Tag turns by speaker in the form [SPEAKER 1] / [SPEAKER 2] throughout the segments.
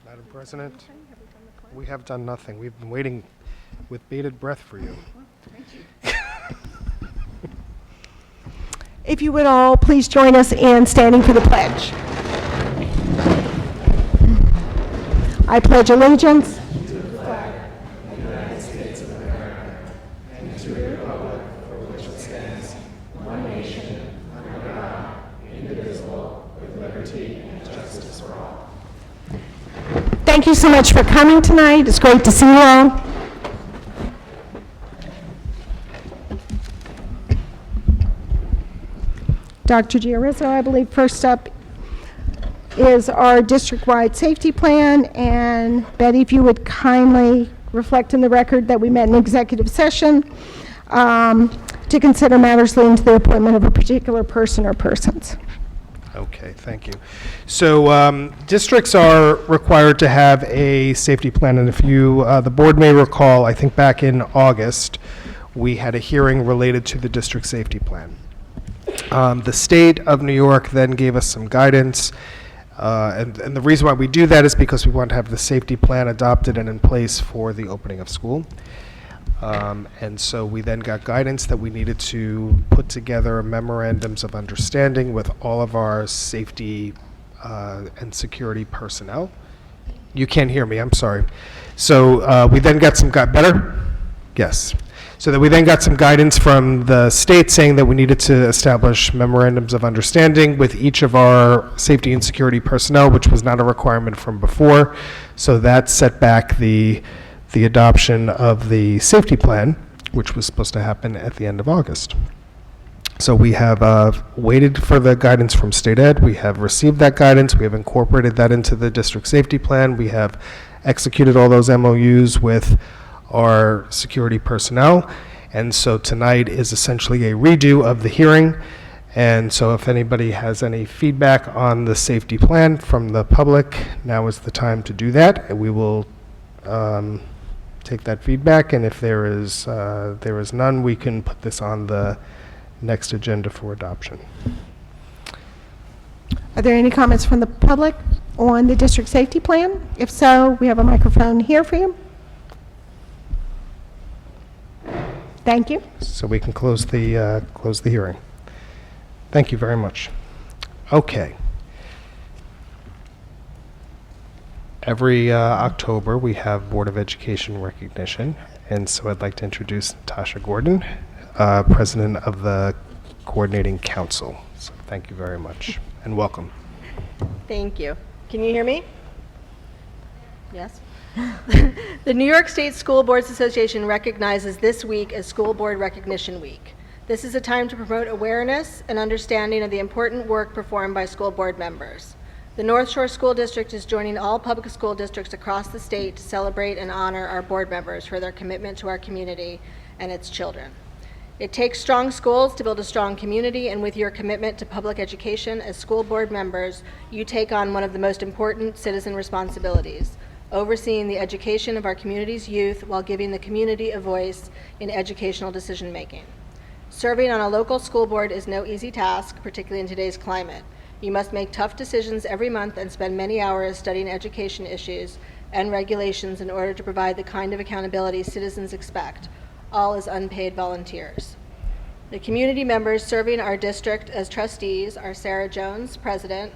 [SPEAKER 1] Madam President, we have done nothing. We've been waiting with bated breath for you.
[SPEAKER 2] If you would all please join us in standing for the pledge. I pledge allegiance Thank you so much for coming tonight. It's great to see you all. Dr. Giarrizzo, I believe first up is our district-wide safety plan. And Betty, if you would kindly reflect in the record that we met in executive session to consider matters leading to the appointment of a particular person or persons.
[SPEAKER 1] Okay, thank you. So districts are required to have a safety plan, and if you, the board may recall, I think back in August, we had a hearing related to the district safety plan. The state of New York then gave us some guidance, and the reason why we do that is because we want to have the safety plan adopted and in place for the opening of school. And so we then got guidance that we needed to put together memorandums of understanding with all of our safety and security personnel. You can't hear me, I'm sorry. So we then got some, better? Yes. So that we then got some guidance from the state saying that we needed to establish memorandums of understanding with each of our safety and security personnel, which was not a requirement from before. So that set back the adoption of the safety plan, which was supposed to happen at the end of August. So we have waited for the guidance from State Ed. We have received that guidance. We have incorporated that into the district safety plan. We have executed all those MOUs with our security personnel. And so tonight is essentially a redo of the hearing. And so if anybody has any feedback on the safety plan from the public, now is the time to do that. And we will take that feedback, and if there is none, we can put this on the next agenda for adoption.
[SPEAKER 2] Are there any comments from the public on the district safety plan? If so, we have a microphone here for you. Thank you.
[SPEAKER 1] So we can close the hearing. Thank you very much. Okay. Every October, we have Board of Education recognition, and so I'd like to introduce Natasha Gordon, President of the Coordinating Council. So thank you very much, and welcome.
[SPEAKER 3] Thank you. Can you hear me? Yes? The New York State School Boards Association recognizes this week as School Board Recognition Week. This is a time to promote awareness and understanding of the important work performed by school board members. The North Shore School District is joining all public school districts across the state to celebrate and honor our board members for their commitment to our community and its children. It takes strong schools to build a strong community, and with your commitment to public education as school board members, you take on one of the most important citizen responsibilities, overseeing the education of our community's youth while giving the community a voice in educational decision-making. Serving on a local school board is no easy task, particularly in today's climate. You must make tough decisions every month and spend many hours studying education issues and regulations in order to provide the kind of accountability citizens expect, all as unpaid volunteers. The community members serving our district as trustees are Sarah Jones, President,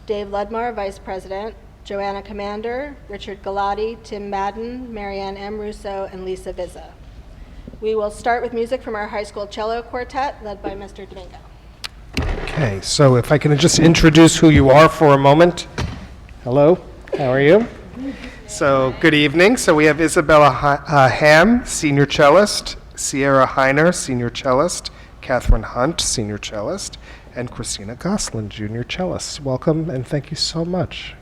[SPEAKER 3] Dave Ludmar, Vice President, Joanna Commander, Richard Galati, Tim Madden, Marianne M. Russo, and Lisa Vizza. We will start with music from our high school cello quartet led by Mr. Domingo.
[SPEAKER 1] Okay, so if I can just introduce who you are for a moment. Hello, how are you? So, good evening. So we have Isabella Ham, senior cellist, Sierra Heiner, senior cellist, Catherine Hunt, senior cellist, and Christina Goslin, junior cellist. Welcome, and thank you so much.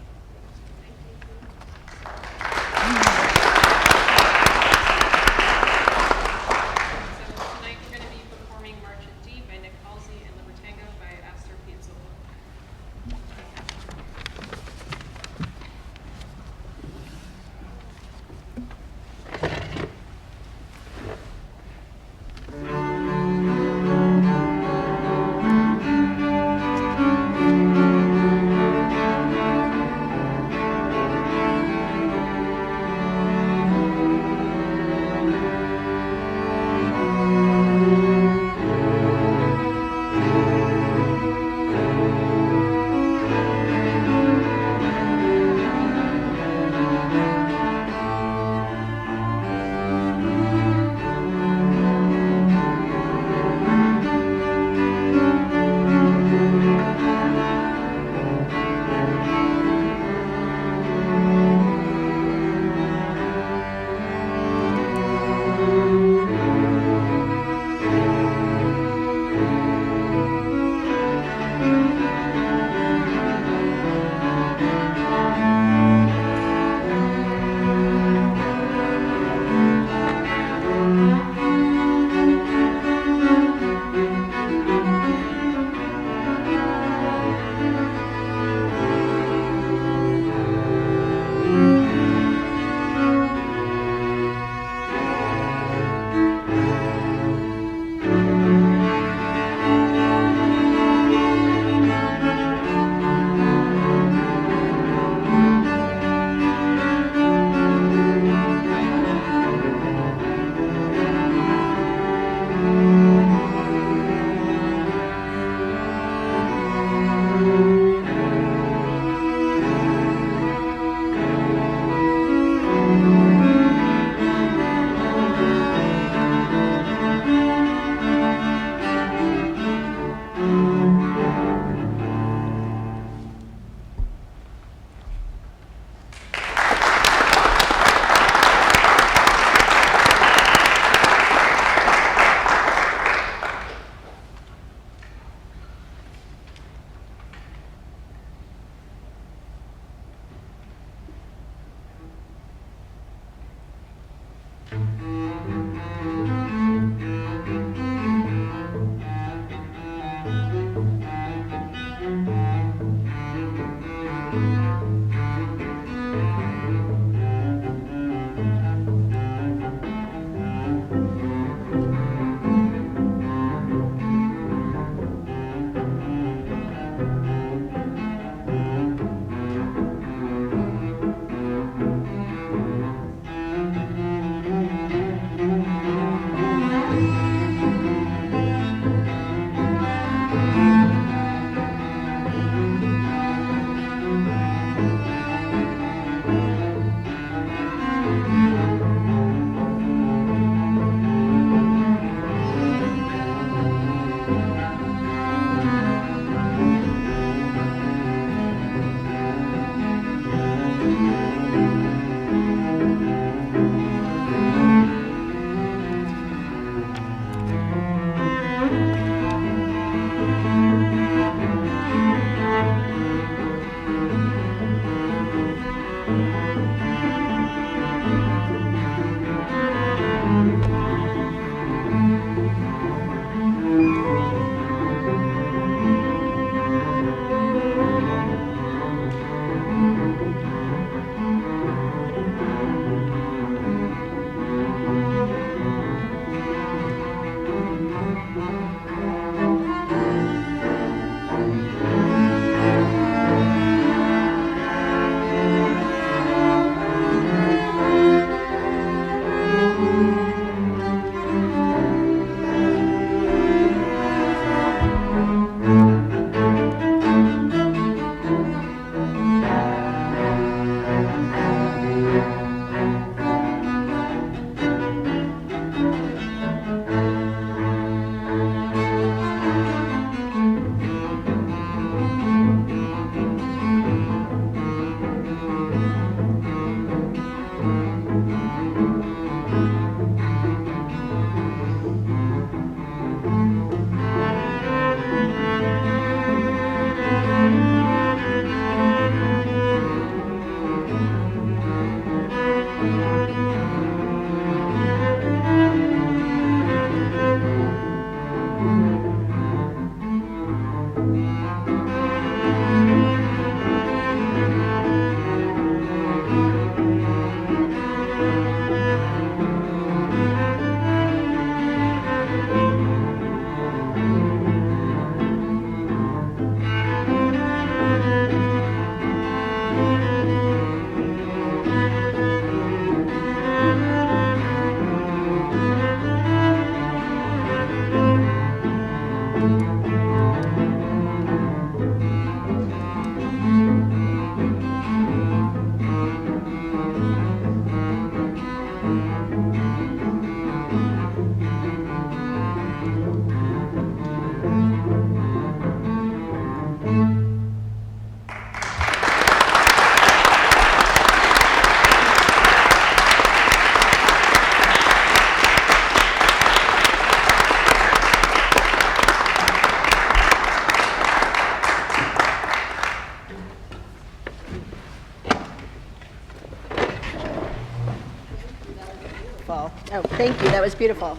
[SPEAKER 3] Beautiful. Oh, thank you. That was beautiful.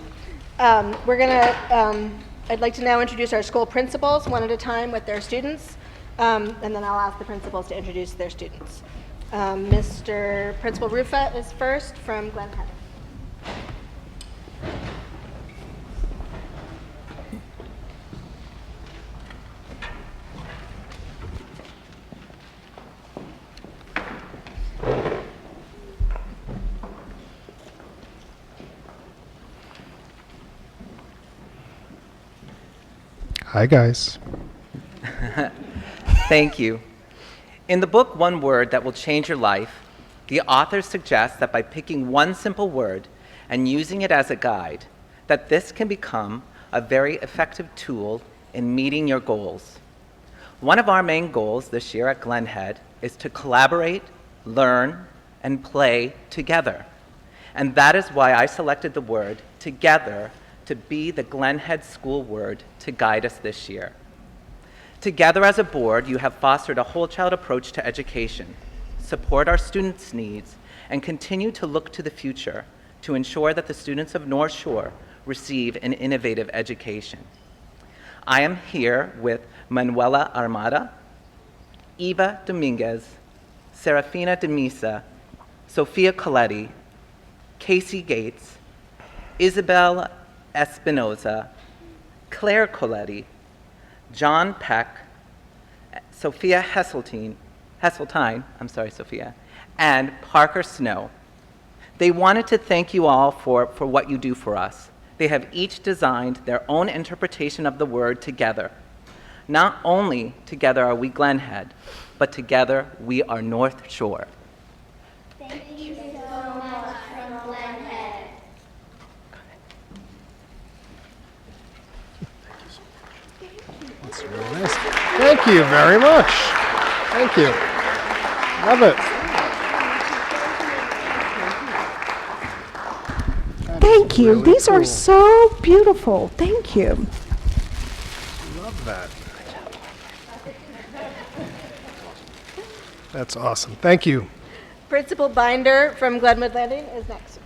[SPEAKER 3] I'd like to now introduce our school principals one at a time with their students, and then I'll ask the principals to introduce their students. Mr. Principal Rufa is first from Glen Head.
[SPEAKER 1] Hi, guys.
[SPEAKER 4] Thank you. In the book, One Word That Will Change Your Life, the author suggests that by picking one simple word and using it as a guide, that this can become a very effective tool in meeting your goals. One of our main goals this year at Glen Head is to collaborate, learn, and play together. And that is why I selected the word together to be the Glen Head school word to guide us this year. Together as a board, you have fostered a whole child approach to education, support our students' needs, and continue to look to the future to ensure that the students of North Shore receive an innovative education. I am here with Manuela Armada, Eva Dominguez, Serafina de Misa, Sophia Coletti, Casey Gates, Isabel Espinoza, Claire Coletti, John Peck, Sophia Heseltine, and Parker Snow. They wanted to thank you all for what you do for us. They have each designed their own interpretation of the word together. Not only together are we Glen Head, but together we are North Shore.
[SPEAKER 5] Thank you so much from Glen Head.
[SPEAKER 1] That's really nice. Thank you very much. Thank you. Love it.
[SPEAKER 2] Thank you.
[SPEAKER 1] really
[SPEAKER 2] These are
[SPEAKER 1] cool.
[SPEAKER 2] so beautiful. Thank you.
[SPEAKER 1] Love that. That's awesome. Thank you.
[SPEAKER 3] Principal Binder from Glenwood Landing is next.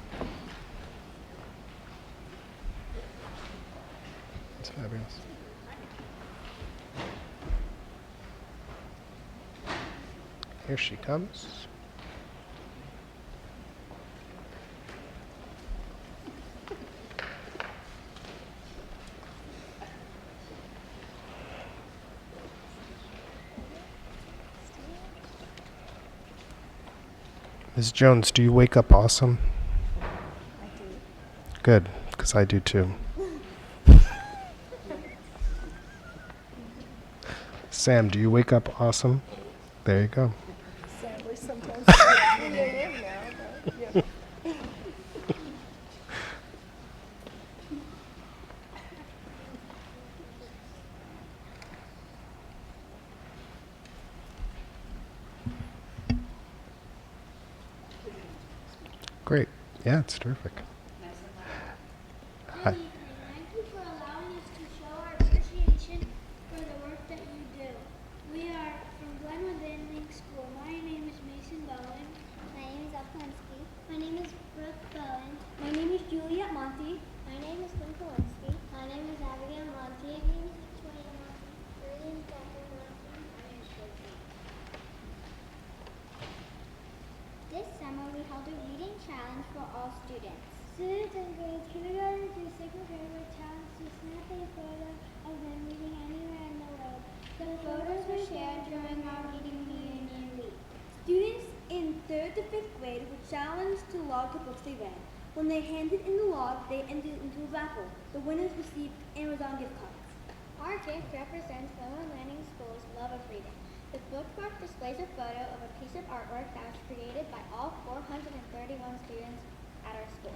[SPEAKER 1] That's fabulous. Here she comes. Ms. Jones, do you wake up awesome? I do. Good, because I do too. Sam, do you wake up awesome? There you go.
[SPEAKER 2] Sadly, sometimes
[SPEAKER 1] Great. Yeah, it's terrific. Hi.
[SPEAKER 5] Thank you for allowing us to show our appreciation for the work that you do. We are from Glenwood Landing School. My name is Mason Bowen. My name is Alpensky. My name is Brooke Bowen. My name is Juliet Monty. My name is Lynn Kowalski. My name is Abigail Monty. My name is Victoria Monty. My name is Catherine Monty. My name is Sophie. This summer, we held a reading challenge for all students. Students in grades kindergarten through 6th grade were challenged to snap a photo of them reading anywhere in the world. The photos were shared during our reading reunion week.
[SPEAKER 6] Students in 3rd to 5th grade were challenged to log the books they read. When they handed in the log, they entered into a raffle. The winners received Amazon gift cards.
[SPEAKER 5] Our gift represents Glenwood Landing School's love of reading. The bookmark displays a photo of a piece of artwork that was created by all 431 students at our school.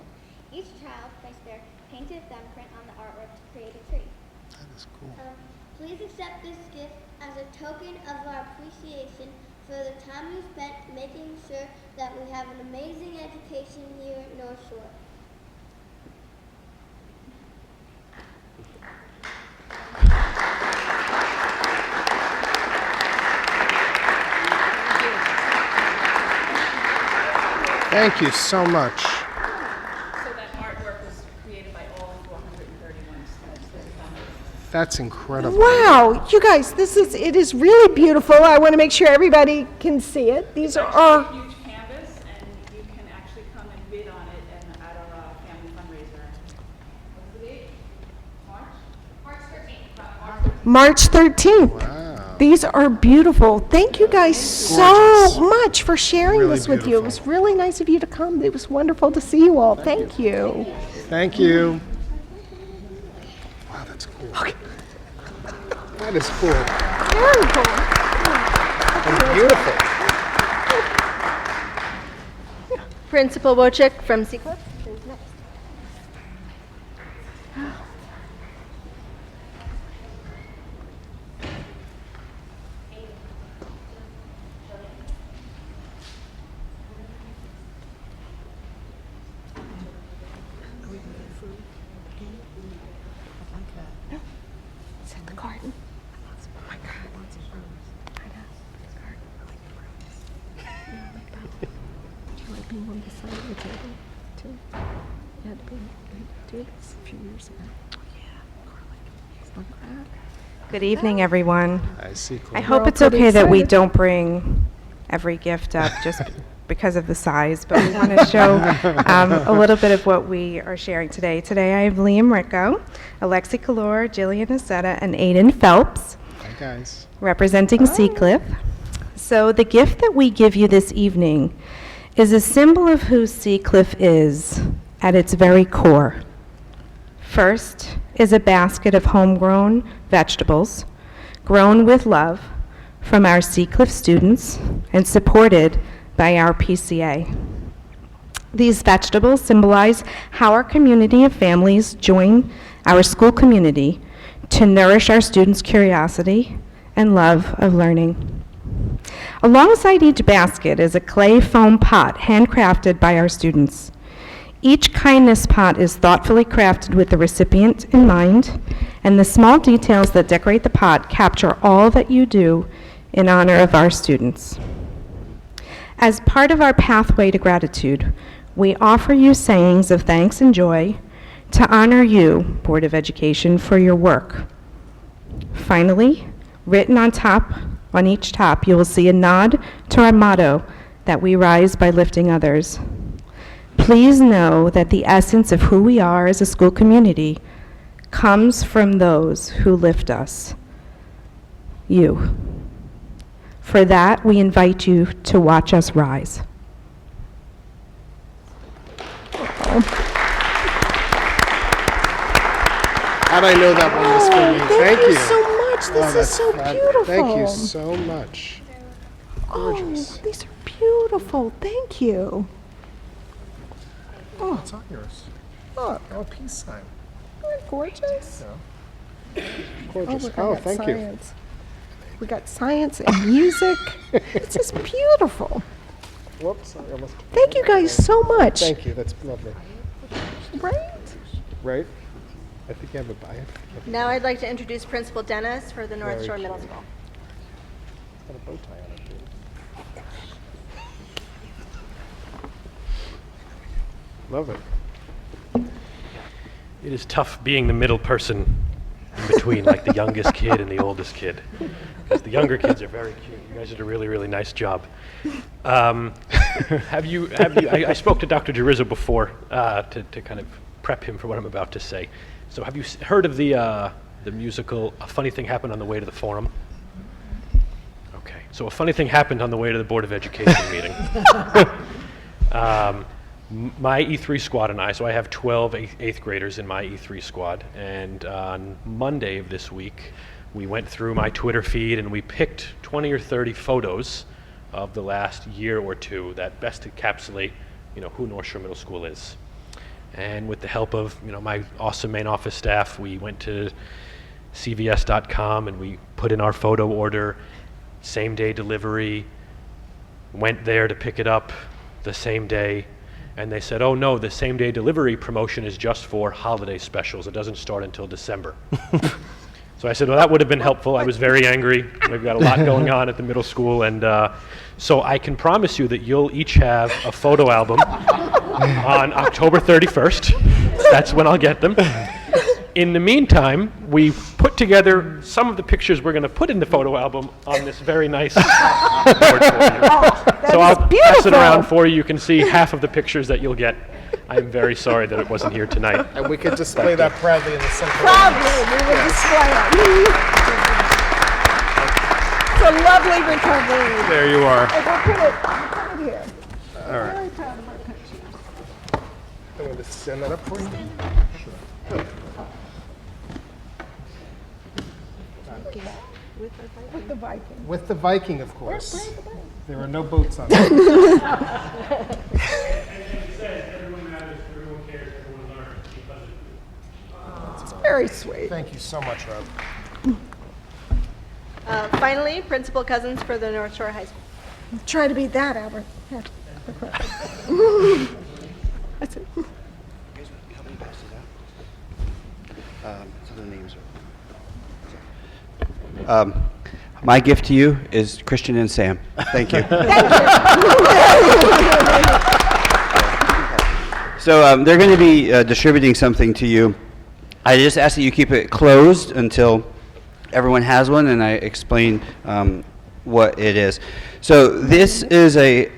[SPEAKER 5] Each child placed their painted thumbprint on the artwork to create a tree.
[SPEAKER 1] That is cool.
[SPEAKER 5] Please accept this gift as a token of our appreciation for the time you spent making sure that we have an amazing education here at North Shore.
[SPEAKER 1] Thank you so much.
[SPEAKER 7] So that artwork was created by all 431 students.
[SPEAKER 1] That's incredible.
[SPEAKER 2] Wow, you guys, it is really beautiful. I want to make sure everybody can see it. These
[SPEAKER 7] It's
[SPEAKER 2] are,
[SPEAKER 7] actually a huge canvas, and you can actually come and bid on it at our family fundraiser. What's the date? March 13th.
[SPEAKER 2] March 13th.
[SPEAKER 1] Wow.
[SPEAKER 2] These are beautiful. Thank you guys so much for sharing
[SPEAKER 1] Really
[SPEAKER 2] this with you. It was really nice of you to come. It was wonderful to see you all. Thank you.
[SPEAKER 1] Thank you. Wow, that's cool. That is cool
[SPEAKER 2] Very cool.
[SPEAKER 1] and beautiful.
[SPEAKER 3] Principal Wojcik from Seacliff is next.
[SPEAKER 2] It's in the garden. Oh my God. I know. It's garden. Do you like being on the side of the table too? You had to do this a few years ago. Oh yeah, garlic. It's not bad.
[SPEAKER 8] Good evening, everyone.
[SPEAKER 1] I see.
[SPEAKER 8] I hope it's okay that we don't bring every gift up just because of the size, but we want to show a little bit of what we are sharing today. Today I have Liam Ricco, Alexi Kalor, Jillian Aceta, and Aiden Phelps
[SPEAKER 1] Hi, guys.
[SPEAKER 8] representing Seacliff. So the gift that we give you this evening is a symbol of who Seacliff is at its very core. First is a basket of homegrown vegetables grown with love from our Seacliff students and supported by our PCA. These vegetables symbolize how our community of families join our school community to nourish our students' curiosity and love of learning. Alongside each basket is a clay foam pot handcrafted by our students. Each kindness pot is thoughtfully crafted with the recipient in mind, and the small details that decorate the pot capture all that you do in honor of our students. As part of our pathway to gratitude, we offer you sayings of thanks and joy to honor you, Board of Education, for your work. Finally, written on each top, you will see a nod to our motto that we rise by lifting others. Please know that the essence of who we are as a school community comes from those who lift us, you. For that, we invite you to watch us rise.
[SPEAKER 1] How'd I know that one was for me? Thank you.
[SPEAKER 2] so much. This is
[SPEAKER 1] that's
[SPEAKER 2] so
[SPEAKER 1] fabulous.
[SPEAKER 2] beautiful.
[SPEAKER 1] Thank you so much. Gorgeous.
[SPEAKER 2] Oh, these are beautiful. Thank you.
[SPEAKER 1] Oh, it's on yours. Look, oh, peace sign.
[SPEAKER 2] Isn't that gorgeous?
[SPEAKER 1] Gorgeous.
[SPEAKER 2] look, I
[SPEAKER 1] Oh,
[SPEAKER 2] got
[SPEAKER 1] thank you.
[SPEAKER 2] science. We got science and music. It's just beautiful.
[SPEAKER 1] Whoops, I almost.
[SPEAKER 2] Thank you guys so much.
[SPEAKER 1] Thank you, that's lovely.
[SPEAKER 2] Right?
[SPEAKER 1] Right? I think you have a bio.
[SPEAKER 3] Now I'd like to introduce Principal Dennis for the North
[SPEAKER 1] Very
[SPEAKER 3] Shore
[SPEAKER 1] cute.
[SPEAKER 3] Middle School.
[SPEAKER 1] It's got a bow tie on it, too. Love it.
[SPEAKER 9] It is tough being the middle person in between, like the youngest kid and the oldest kid. Because the younger kids are very cute. You guys did a really, really nice job. I spoke to Dr. Girizzo before to kind of prep him for what I'm about to say. So have you heard of the musical A Funny Thing Happened on the Way to the Forum? Okay, so a funny thing happened on the way to the Board of Education meeting. My E3 squad and I, so I have 12 eighth graders in my E3 squad, and on Monday of this week, we went through my Twitter feed and we picked 20 or 30 photos of the last year or two that best encapsulate, who North Shore Middle School is. And with the help of, my awesome main office staff, we went to cvs.com and we put in our photo order, same day delivery, went there to pick it up the same day, and they said, oh no, the same day delivery promotion is just for holiday specials. It doesn't start until December. So I said, well, that would have been helpful. I was very angry. We've got a lot going on at the middle school, and so I can promise you that you'll each have a photo album on October 31st. That's when I'll get them. In the meantime, we put together some of the pictures we're going to put in the photo album on this very nice board for you. So I'll pass it around for you. You can see half of the pictures that you'll get. I am very sorry that it wasn't here tonight.
[SPEAKER 1] And we could display that proudly in the center.
[SPEAKER 2] Proudly, we will display it. It's a lovely recovery.
[SPEAKER 1] There you are.
[SPEAKER 2] And we'll put it here.
[SPEAKER 1] All right.
[SPEAKER 2] Very proud of our pictures.
[SPEAKER 1] I'm going to stand that up for you.
[SPEAKER 2] With the Viking.
[SPEAKER 1] With the Viking, of course.
[SPEAKER 2] Where's the Viking?
[SPEAKER 1] There are no boats on it.
[SPEAKER 2] Very sweet.
[SPEAKER 1] Thank you so much, Rob.
[SPEAKER 3] Finally, Principal Cousins for the North Shore High School.
[SPEAKER 2] Try to beat that, Albert. Here. That's it.
[SPEAKER 10] Some of the names are. My gift to you is Christian and Sam. Thank you. So they're going to be distributing something to you. I just ask that you keep it closed until everyone has one, and I explain what it is. So this is a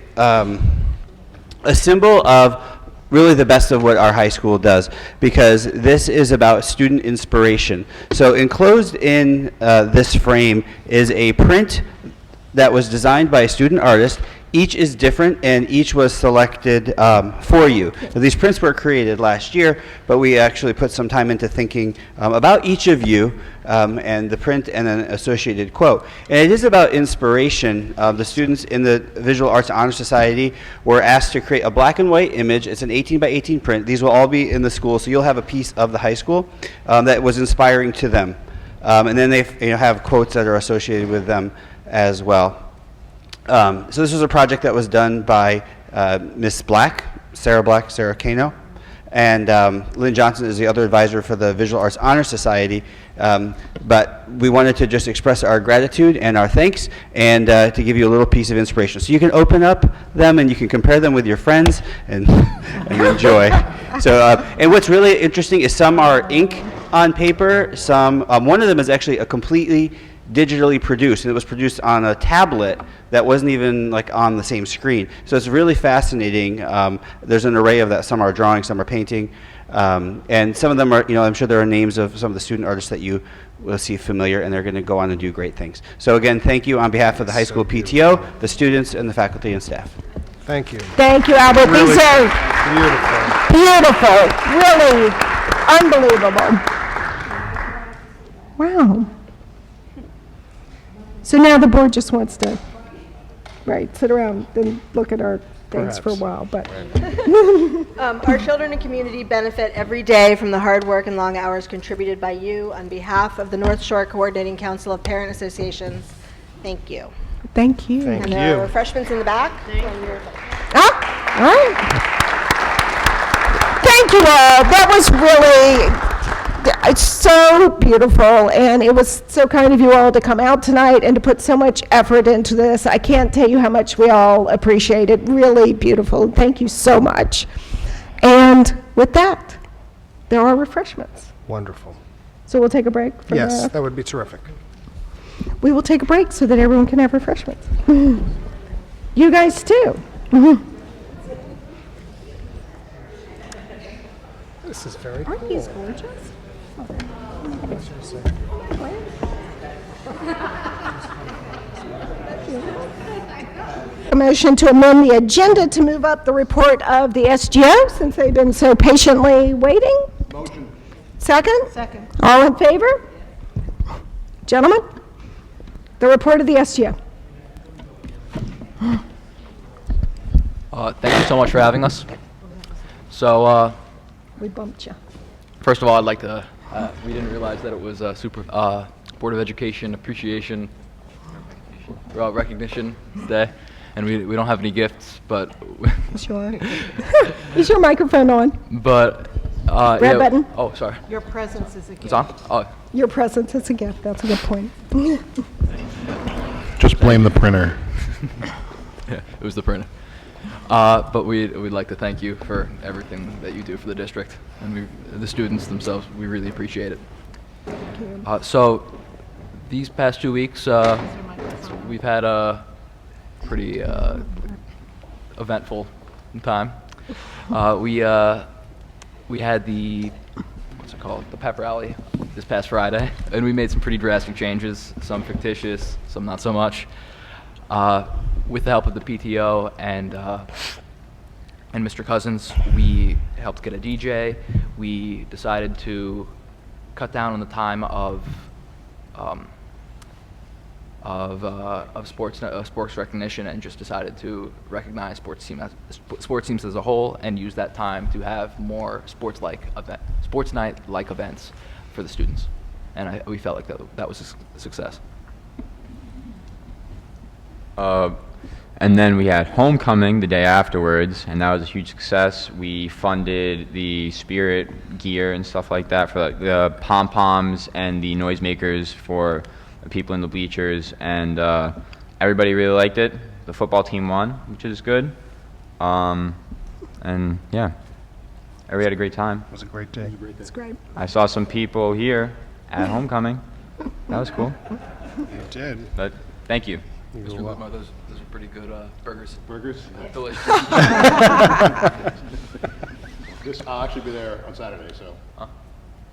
[SPEAKER 10] symbol of really the best of what our high school does, because this is about student inspiration. So enclosed in this frame is a print that was designed by a student artist. Each is different, and each was selected for you. So these prints were created last year, but we actually put some time into thinking about each of you and the print and an associated quote. And it is about inspiration. The students in the Visual Arts Honor Society were asked to create a black and white image. It's an 18 by 18 print. These will all be in the school, so you'll have a piece of the high school that was inspiring to them. And then they have quotes that are associated with them as well. So this was a project that was done by Miss Black, Sarah Kano, and Lynn Johnson is the other advisor for the Visual Arts Honor Society. But we wanted to just express our gratitude and our thanks, and to give you a little piece of inspiration. So you can open up them and you can compare them with your friends and, and enjoy. So, and what's really interesting is some are ink on paper. Some, one of them is actually a completely digitally produced, and it was produced on a tablet that wasn't even like on the same screen. So it's really fascinating. There's an array of that. Some are drawing, some are painting, and some of them are, I'm sure there are names of some of the student artists that you will see familiar, and they're going to go on and do great things. So again, thank you on behalf of the high school PTO, the students, and the faculty and staff.
[SPEAKER 1] Thank you.
[SPEAKER 2] Thank you, Albert.
[SPEAKER 1] Really
[SPEAKER 2] These are
[SPEAKER 1] beautiful.
[SPEAKER 2] beautiful, really unbelievable. Wow. So now the board just wants to, sit around and look at our things for a while, but.
[SPEAKER 3] Our children and community benefit every day from the hard work and long hours contributed by you. On behalf of the North Shore Coordinating Council of Parent Associations, thank you.
[SPEAKER 2] Thank you.
[SPEAKER 1] Thank
[SPEAKER 3] And there
[SPEAKER 1] you.
[SPEAKER 3] are refreshments in the back.
[SPEAKER 2] All right. Thank you all. That was really, it's so beautiful, and it was so kind of you all to come out tonight and to put so much effort into this. I can't tell you how much we all appreciate it. Really beautiful. Thank you so much. And with that, there are refreshments.
[SPEAKER 1] Wonderful.
[SPEAKER 2] So we'll take a break from
[SPEAKER 1] Yes, that would be terrific.
[SPEAKER 2] We will take a break so that everyone can have refreshments. You guys too.
[SPEAKER 1] This is very cool.
[SPEAKER 2] Aren't these gorgeous? A motion to amend the agenda to move up the report of the SGO, since they've been so patiently waiting. Motion. Second? Second. All in favor? Gentlemen, the report of the SGO.
[SPEAKER 11] Thank you so much for having us. So,
[SPEAKER 2] We bumped you.
[SPEAKER 11] first of all, I'd like to, we didn't realize that it was Board of Education Appreciation Recognition Day, and we don't have any gifts, but
[SPEAKER 2] Sure. Is your microphone on?
[SPEAKER 11] but
[SPEAKER 2] Red
[SPEAKER 11] yeah,
[SPEAKER 2] button.
[SPEAKER 11] Oh, sorry.
[SPEAKER 7] Your presence is a gift.
[SPEAKER 11] It's on. Oh,
[SPEAKER 2] Your presence is a gift. That's a good point.
[SPEAKER 12] Just blame the printer.
[SPEAKER 11] yeah, it was the printer. But we'd like to thank you for everything that you do for the district, and the students themselves. We really appreciate it. So, these past 2 weeks, we've had a pretty eventful time. We had the the pep rally this past Friday, and we made some pretty drastic changes. Some fictitious, some not so much. With the help of the PTO and Mr. Cousins, we helped get a DJ. We decided to cut down on the time of sports recognition, and just decided to recognize sports teams as a whole, and use that time to have more sports night-like events for the students. And we felt like that was a success.
[SPEAKER 13] And then we had homecoming the day afterwards, and that was a huge success. We funded the spirit gear and stuff like that for the pom-poms and the noisemakers for the people in the bleachers, and everybody really liked it. The football team won, which is good. And yeah, everybody had a great time.
[SPEAKER 1] It was a great day.
[SPEAKER 2] It's great.
[SPEAKER 13] I saw some people here at homecoming, That was cool.
[SPEAKER 1] You did.
[SPEAKER 13] But thank you.
[SPEAKER 11] Mr. Whitmore, those are pretty good burgers.
[SPEAKER 12] Burgers?
[SPEAKER 11] Delicious.
[SPEAKER 12] I'll actually be there on Saturday, so.
[SPEAKER 13] Oh,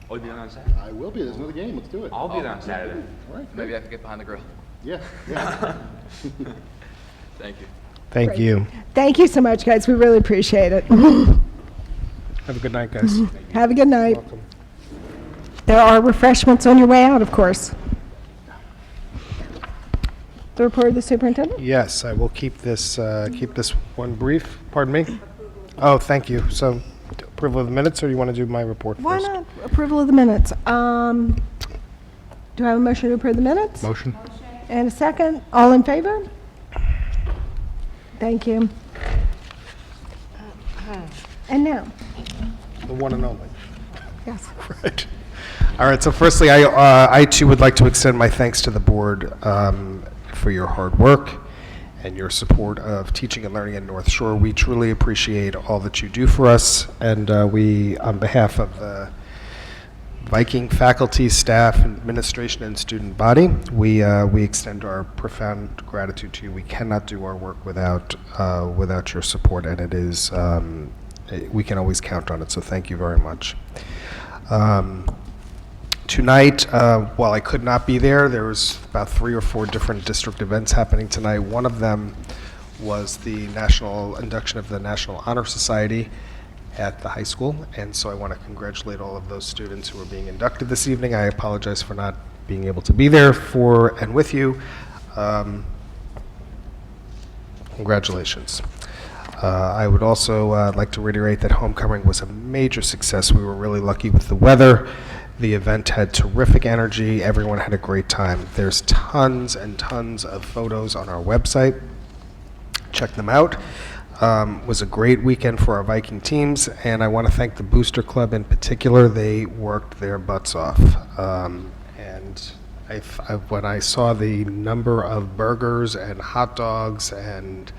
[SPEAKER 13] you'll be there on Saturday?
[SPEAKER 12] I will be. There's another game. Let's do it.
[SPEAKER 13] I'll be there on Saturday.
[SPEAKER 12] All right.
[SPEAKER 11] Maybe I could get behind the grill.
[SPEAKER 12] Yeah, yeah.
[SPEAKER 11] Thank you.
[SPEAKER 1] Thank
[SPEAKER 2] Great.
[SPEAKER 1] you.
[SPEAKER 2] Thank you so much, guys. We really appreciate it.
[SPEAKER 1] Have a good night, guys.
[SPEAKER 2] Have a good night.
[SPEAKER 1] Welcome.
[SPEAKER 2] There are refreshments on your way out, of course. The report of the superintendent?
[SPEAKER 1] Yes, I will keep this one brief. Pardon me? Oh, thank you. So, approval of the minutes, or do you want to do my report
[SPEAKER 2] Why
[SPEAKER 1] first?
[SPEAKER 2] not approval of the minutes? Do I have a motion to approve the minutes?
[SPEAKER 1] Motion?
[SPEAKER 2] And a second? All in favor? Thank you. And now,
[SPEAKER 1] The one and only.
[SPEAKER 2] yes.
[SPEAKER 1] Right. All right, so firstly, I too would like to extend my thanks to the board for your hard work and your support of teaching and learning in North Shore. We truly appreciate all that you do for us, and we, on behalf of the Viking faculty, staff, administration, and student body, we extend our profound gratitude to you. We cannot do our work without your support, and it is we can always count on it. So thank you very much. Tonight, while I could not be there, there was about 3 or 4 different district events happening tonight. One of them was the national induction of the National Honor Society at the high school, and so I want to congratulate all of those students who are being inducted this evening. I apologize for not being able to be there for and with you. Congratulations. I would also like to reiterate that homecoming was a major success. We were really lucky with the weather. The event had terrific energy. Everyone had a great time. There's tons and tons of photos on our website. Check them out. Was a great weekend for our Viking teams, and I want to thank the Booster Club in particular. They worked their butts off. And when I saw the number of burgers and hot dogs and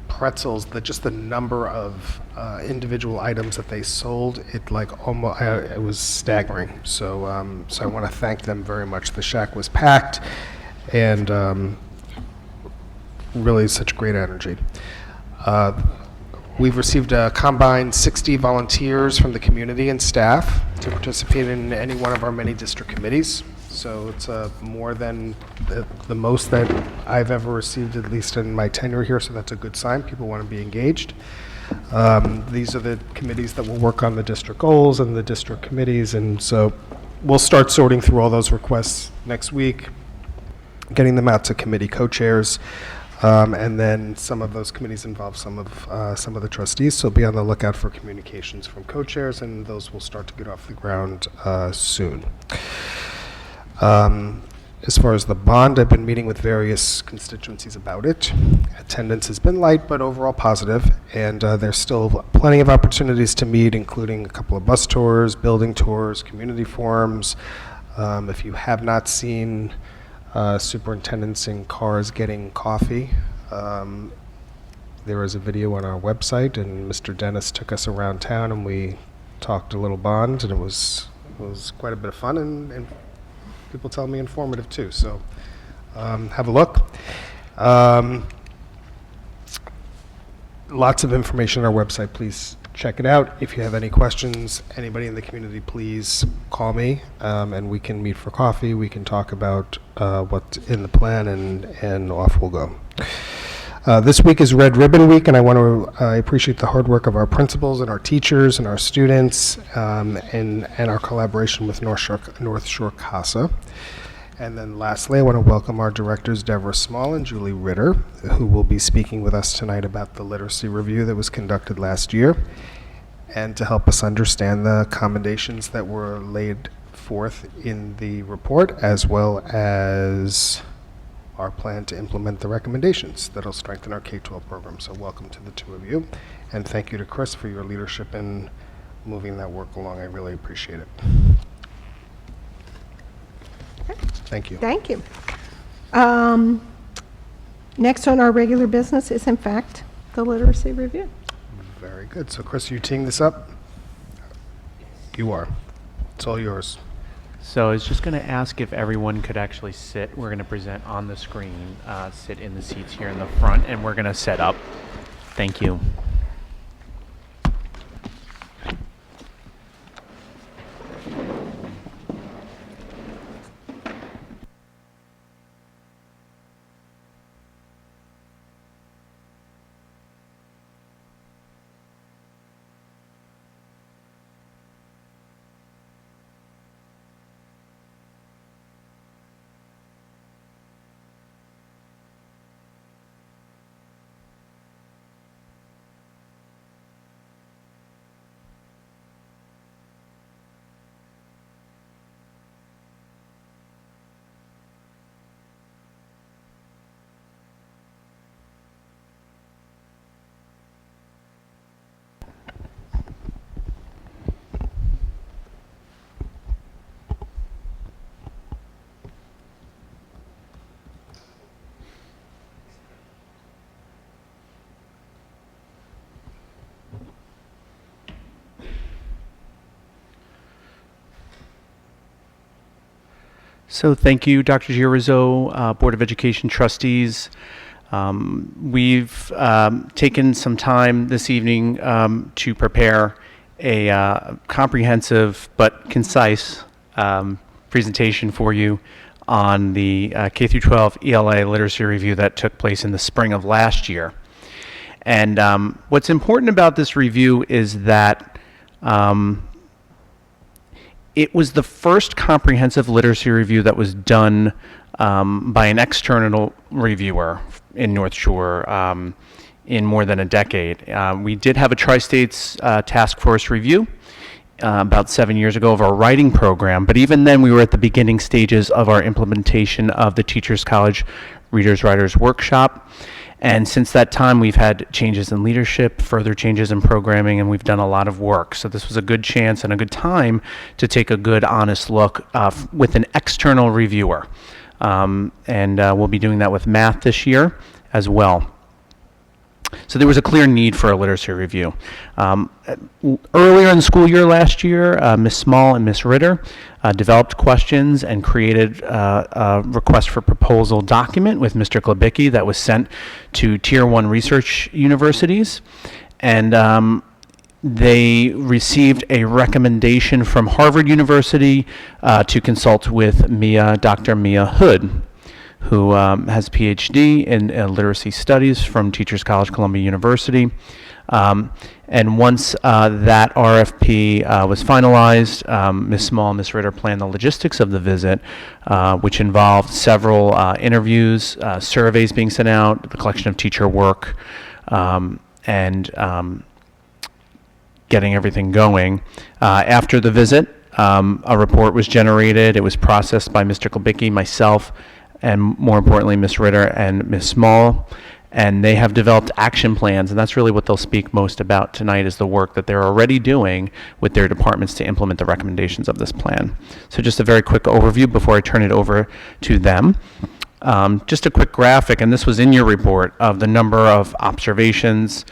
[SPEAKER 1] pretzels, just the number of individual items that they sold, it was staggering. So I want to thank them very much. The Shack was packed, and really such great energy. We've received a combined 60 volunteers from the community and staff to participate in any one of our many district committees. So it's more than the most that I've ever received, at least in my tenure here, so that's a good sign. People want to be engaged. These are the committees that will work on the district goals and the district committees, and so we'll start sorting through all those requests next week, getting them out to committee co-chairs. And then some of those committees involve some of the trustees, so be on the lookout for communications from co-chairs, and those will start to get off the ground soon. As far as the bond, I've been meeting with various constituencies about it. Attendance has been light, but overall positive, and there's still plenty of opportunities to meet, including a couple of bus tours, building tours, community forums. If you have not seen superintendents in cars getting coffee, there is a video on our website, and Mr. Dennis took us around town, and we talked a little bond, and it was quite a bit of fun, and people tell me informative too. So have a look. Lots of information on our website. Please check it out. If you have any questions, anybody in the community, please call me, and we can meet for coffee. We can talk about what's in the plan, and off we'll go. This week is Red Ribbon Week, and I appreciate the hard work of our principals and our teachers and our students, and our collaboration with North Shore CASA. And then lastly, I want to welcome our directors, Deborah Small and Julie Ritter, who will be speaking with us tonight about the literacy review that was conducted last year, and to help us understand the commendations that were laid forth in the report, as well as our plan to implement the recommendations that will strengthen our K-12 program. So welcome to the two of you, and thank you to Chris for your leadership in moving that work along. I really appreciate it. Thank you.
[SPEAKER 2] Thank you. Next on our regular business is, in fact, the literacy review.
[SPEAKER 1] Very good. So Chris, are you teeing this up? You are. It's all yours.
[SPEAKER 14] So I was just going to ask if everyone could actually sit. We're going to present on the screen, sit in the seats here in the front, and we're going to set up. Thank you. So thank you, Dr. Giarrizzo, Board of Education trustees. We've taken some time this evening to prepare a comprehensive but concise presentation for you on the K-12 ELA literacy review that took place in the spring of last year. And what's important about this review is that it was the first comprehensive literacy review that was done by an external reviewer in North Shore in more than a decade. We did have a Tri-States task force review about 7 years ago of our writing program, but even then we were at the beginning stages of our implementation of the Teachers College Readers Writers Workshop. And since that time, we've had changes in leadership, further changes in programming, and we've done a lot of work. So this was a good chance and a good time to take a good, honest look with an external reviewer. And we'll be doing that with math this year as well. So there was a clear need for a literacy review. Earlier in the school year last year, Ms. Small and Ms. Ritter developed questions and created a request for proposal document with Mr. Klabicki that was sent to Tier 1 research universities. And they received a recommendation from Harvard University to consult with Dr. Mia Hood, who has a PhD in literacy studies from Teachers College Columbia University. And once that RFP was finalized, Ms. Small and Ms. Ritter planned the logistics of the visit, which involved several interviews, surveys being sent out, the collection of teacher work, and getting everything going. After the visit, a report was generated. It was processed by Mr. Klabicki, myself, and more importantly, Ms. Ritter and Ms. Small, and they have developed action plans, and that's really what they'll speak most about tonight is the work that they're already doing with their departments to implement the recommendations of this plan. So just a very quick overview before I turn it over to them. Just a quick graphic, and this was in your report, of the number of observations,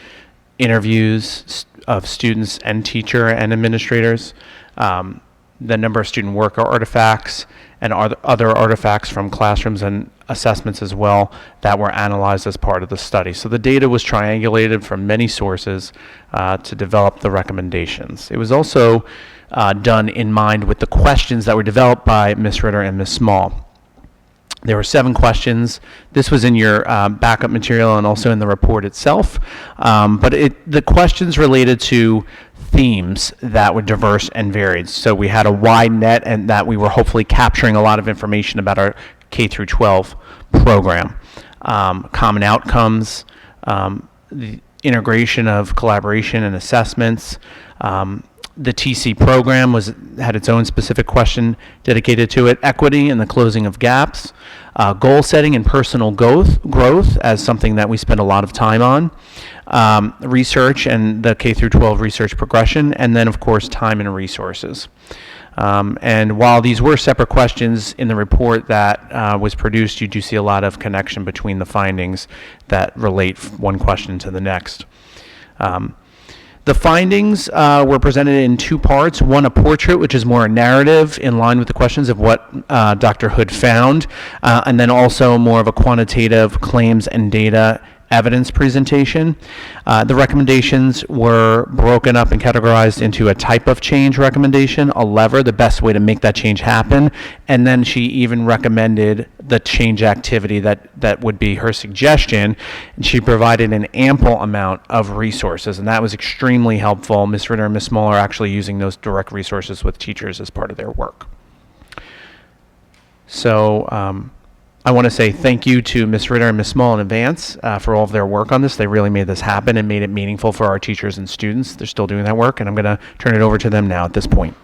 [SPEAKER 14] interviews of students and teacher and administrators, the number of student work artifacts, and other artifacts from classrooms and assessments as well that were analyzed as part of the study. So the data was triangulated from many sources to develop the recommendations. It was also done in mind with the questions that were developed by Ms. Ritter and Ms. Small. There were 7 questions. This was in your backup material and also in the report itself. But the questions related to themes that were diverse and varied. So we had a wide net, and that we were hopefully capturing a lot of information about our K through 12 program. Common outcomes, the integration of collaboration and assessments. The TC program had its own specific question dedicated to it. Equity and the closing of gaps. Goal setting and personal growth as something that we spend a lot of time on. Research and the K through 12 research progression, and then of course time and resources. And while these were separate questions in the report that was produced, you do see a lot of connection between the findings that relate one question to the next. The findings were presented in two parts. One, a portrait, which is more a narrative in line with the questions of what Dr. Hood found, and then also more of a quantitative claims and data evidence presentation. The recommendations were broken up and categorized into a type of change recommendation, a lever, the best way to make that change happen, and then she even recommended the change activity that would be her suggestion, and she provided an ample amount of resources, and that was extremely helpful. Ms. Ritter and Ms. Small are actually using those direct resources with teachers as part of their work. So, I want to say thank you to Ms. Ritter and Ms. Small in advance for all of their work on this. They really made this happen and made it meaningful for our teachers and students. They're still doing that work, and I'm going to turn it over to them now at this point.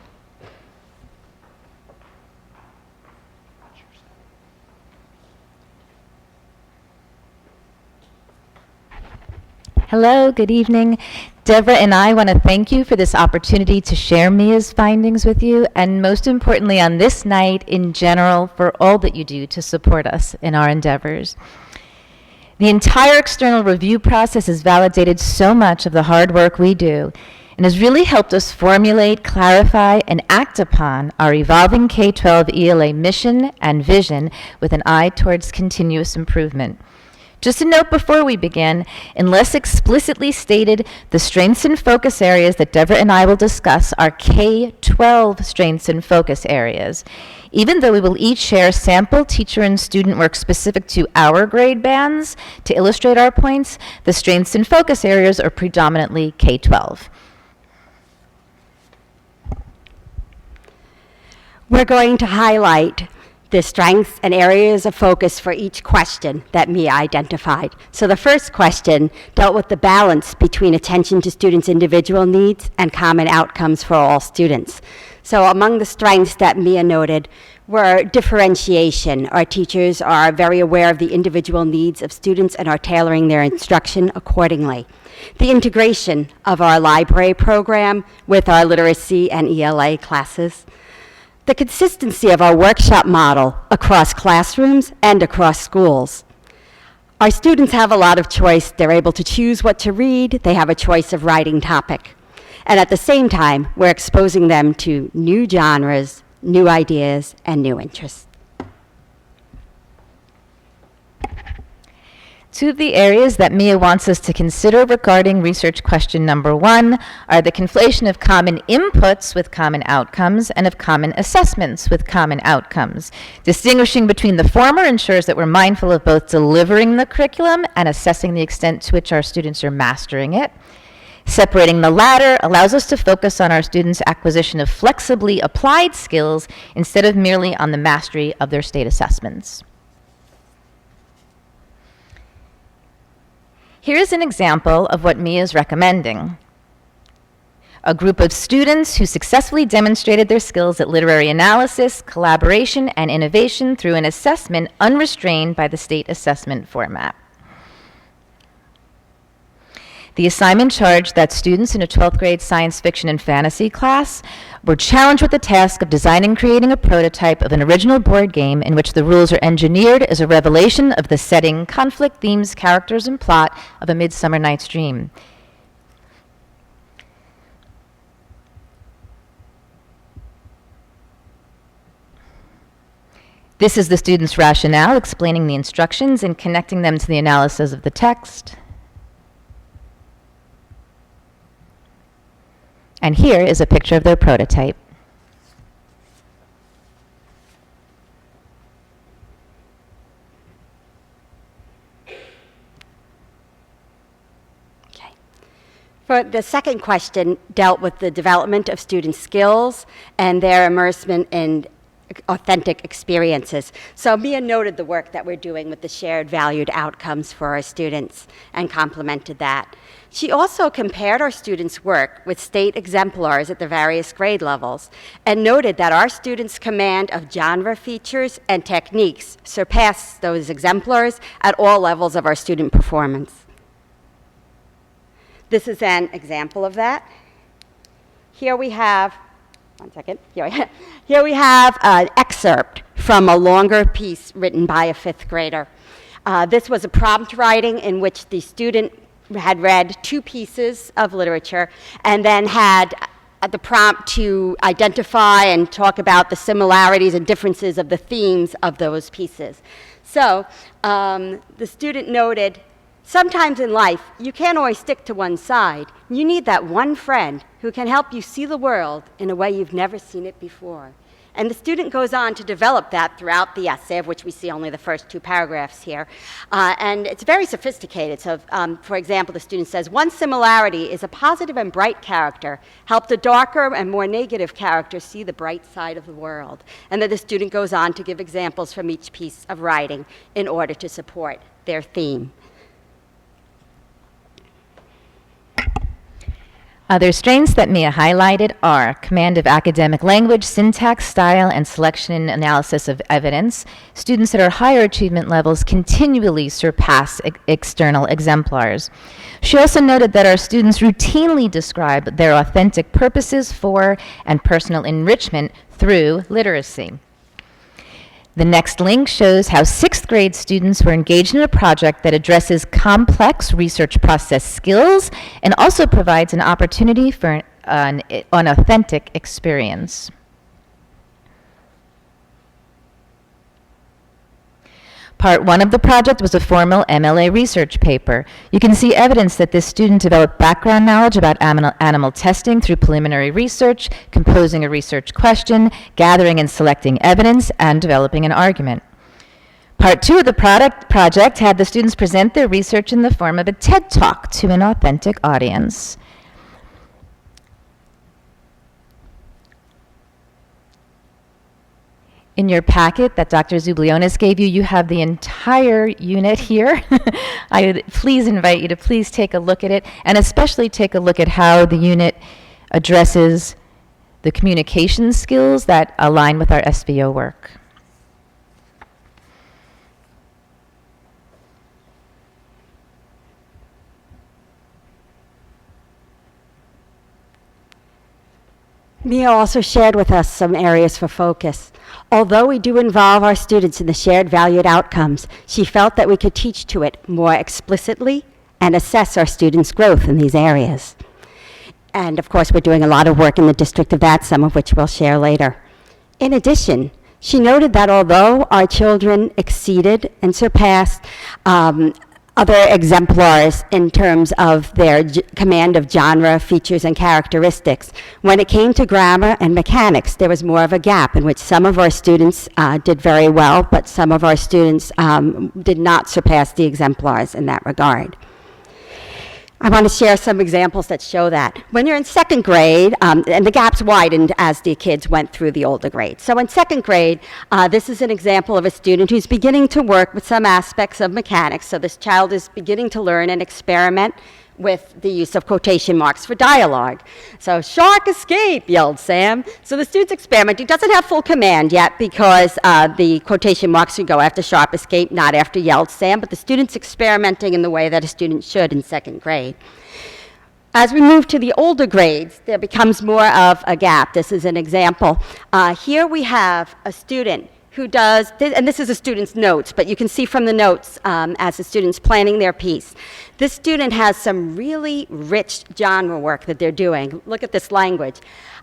[SPEAKER 15] Hello, good evening. Deborah and I want to thank you for this opportunity to share Mia's findings with you, and most importantly on this night in general for all that you do to support us in our endeavors. The entire external review process has validated so much of the hard work we do and has really helped us formulate, clarify, and act upon our evolving K-12 ELA mission and vision with an eye towards continuous improvement. Just a note before we begin, unless explicitly stated, the strengths and focus areas that Deborah and I will discuss are K-12 strengths and focus areas. Even though we will each share sample teacher and student work specific to our grade bands to illustrate our points, the strengths and focus areas are predominantly K-12.
[SPEAKER 16] We're going to highlight the strengths and areas of focus for each question that Mia identified. So the first question dealt with the balance between attention to students' individual needs and common outcomes for all students. So among the strengths that Mia noted were differentiation. Our teachers are very aware of the individual needs of students and are tailoring their instruction accordingly. The integration of our library program with our literacy and ELA classes. The consistency of our workshop model across classrooms and across schools. Our students have a lot of choice. They're able to choose what to read. They have a choice of writing topic. And at the same time, we're exposing them to new genres, new ideas, and new interests.
[SPEAKER 15] Two of the areas that Mia wants us to consider regarding research question number 1 are the conflation of common inputs with common outcomes and of common assessments with common outcomes. Distinguishing between the former ensures that we're mindful of both delivering the curriculum and assessing the extent to which our students are mastering it. Separating the latter allows us to focus on our students' acquisition of flexibly applied skills instead of merely on the mastery of their state assessments. Here's an example of what Mia is recommending. A group of students who successfully demonstrated their skills at literary analysis, collaboration, and innovation through an assessment unrestrained by the state assessment format. The assignment charged that students in a 12th grade science fiction and fantasy class were challenged with the task of designing and creating a prototype of an original board game in which the rules are engineered as a revelation of the setting, conflict, themes, characters, and plot of A Midsummer Night's Dream. This is the student's rationale, explaining the instructions and connecting them to the analysis of the text. And here is a picture of their prototype.
[SPEAKER 16] Okay. For the second question dealt with the development of student skills and their immersement in authentic experiences. So Mia noted the work that we're doing with the shared valued outcomes for our students and complimented that. She also compared our students' work with state exemplars at the various grade levels and noted that our students' command of genre features and techniques surpassed those exemplars at all levels of our student performance. This is an example of that. Here we have, one second, here we have an excerpt from a longer piece written by a 5th grader. This was a prompt writing in which the student had read 2 pieces of literature and then had the prompt to identify and talk about the similarities and differences of the themes of those pieces. So the student noted, sometimes in life, you can't always stick to one side. You need that one friend who can help you see the world in a way you've never seen it before. And the student goes on to develop that throughout the essay, of which we see only the first 2 paragraphs here. And it's very sophisticated. So, for example, the student says, one similarity is a positive and bright character helped a darker and more negative character see the bright side of the world. And then the student goes on to give examples from each piece of writing in order to support their theme.
[SPEAKER 15] Other strengths that Mia highlighted are command of academic language, syntax, style, and selection and analysis of evidence. Students at our higher achievement levels continually surpass external exemplars. She also noted that our students routinely describe their authentic purposes for and personal enrichment through literacy. The next link shows how 6th grade students were engaged in a project that addresses complex research process skills and also provides an opportunity for an authentic experience. Part 1 of the project was a formal MLA research paper. You can see evidence that this student developed background knowledge about animal testing through preliminary research, composing a research question, gathering and selecting evidence, and developing an argument. Part 2 of the project had the students present their research in the form of a TED Talk to an authentic audience. In your packet that Dr. Zublionis gave you, you have the entire unit here. I would please invite you to please take a look at it, and especially take a look at how the unit addresses the communication skills that align with our SVO work.
[SPEAKER 16] Mia also shared with us some areas for focus. Although we do involve our students in the shared valued outcomes, she felt that we could teach to it more explicitly and assess our students' growth in these areas. And of course, we're doing a lot of work in the district of that, some of which we'll share later. In addition, she noted that although our children exceeded and surpassed other exemplars in terms of their command of genre, features, and characteristics, when it came to grammar and mechanics, there was more of a gap in which some of our students did very well, but some of our students did not surpass the exemplars in that regard. I want to share some examples that show that. When you're in 2nd grade, and the gaps widened as the kids went through the older grades. So in 2nd grade, this is an example of a student who's beginning to work with some aspects of mechanics. So this child is beginning to learn and experiment with the use of quotation marks for dialogue. So, "Shark escape," yelled Sam. So the student's experimenting. He doesn't have full command yet because the quotation marks would go after sharp escape, not after yelled Sam, but the student's experimenting in the way that a student should in 2nd grade. As we move to the older grades, there becomes more of a gap. This is an example. Here we have a student who does, and this is a student's notes, but you can see from the notes as the student's planning their piece. This student has some really rich genre work that they're doing. Look at this language.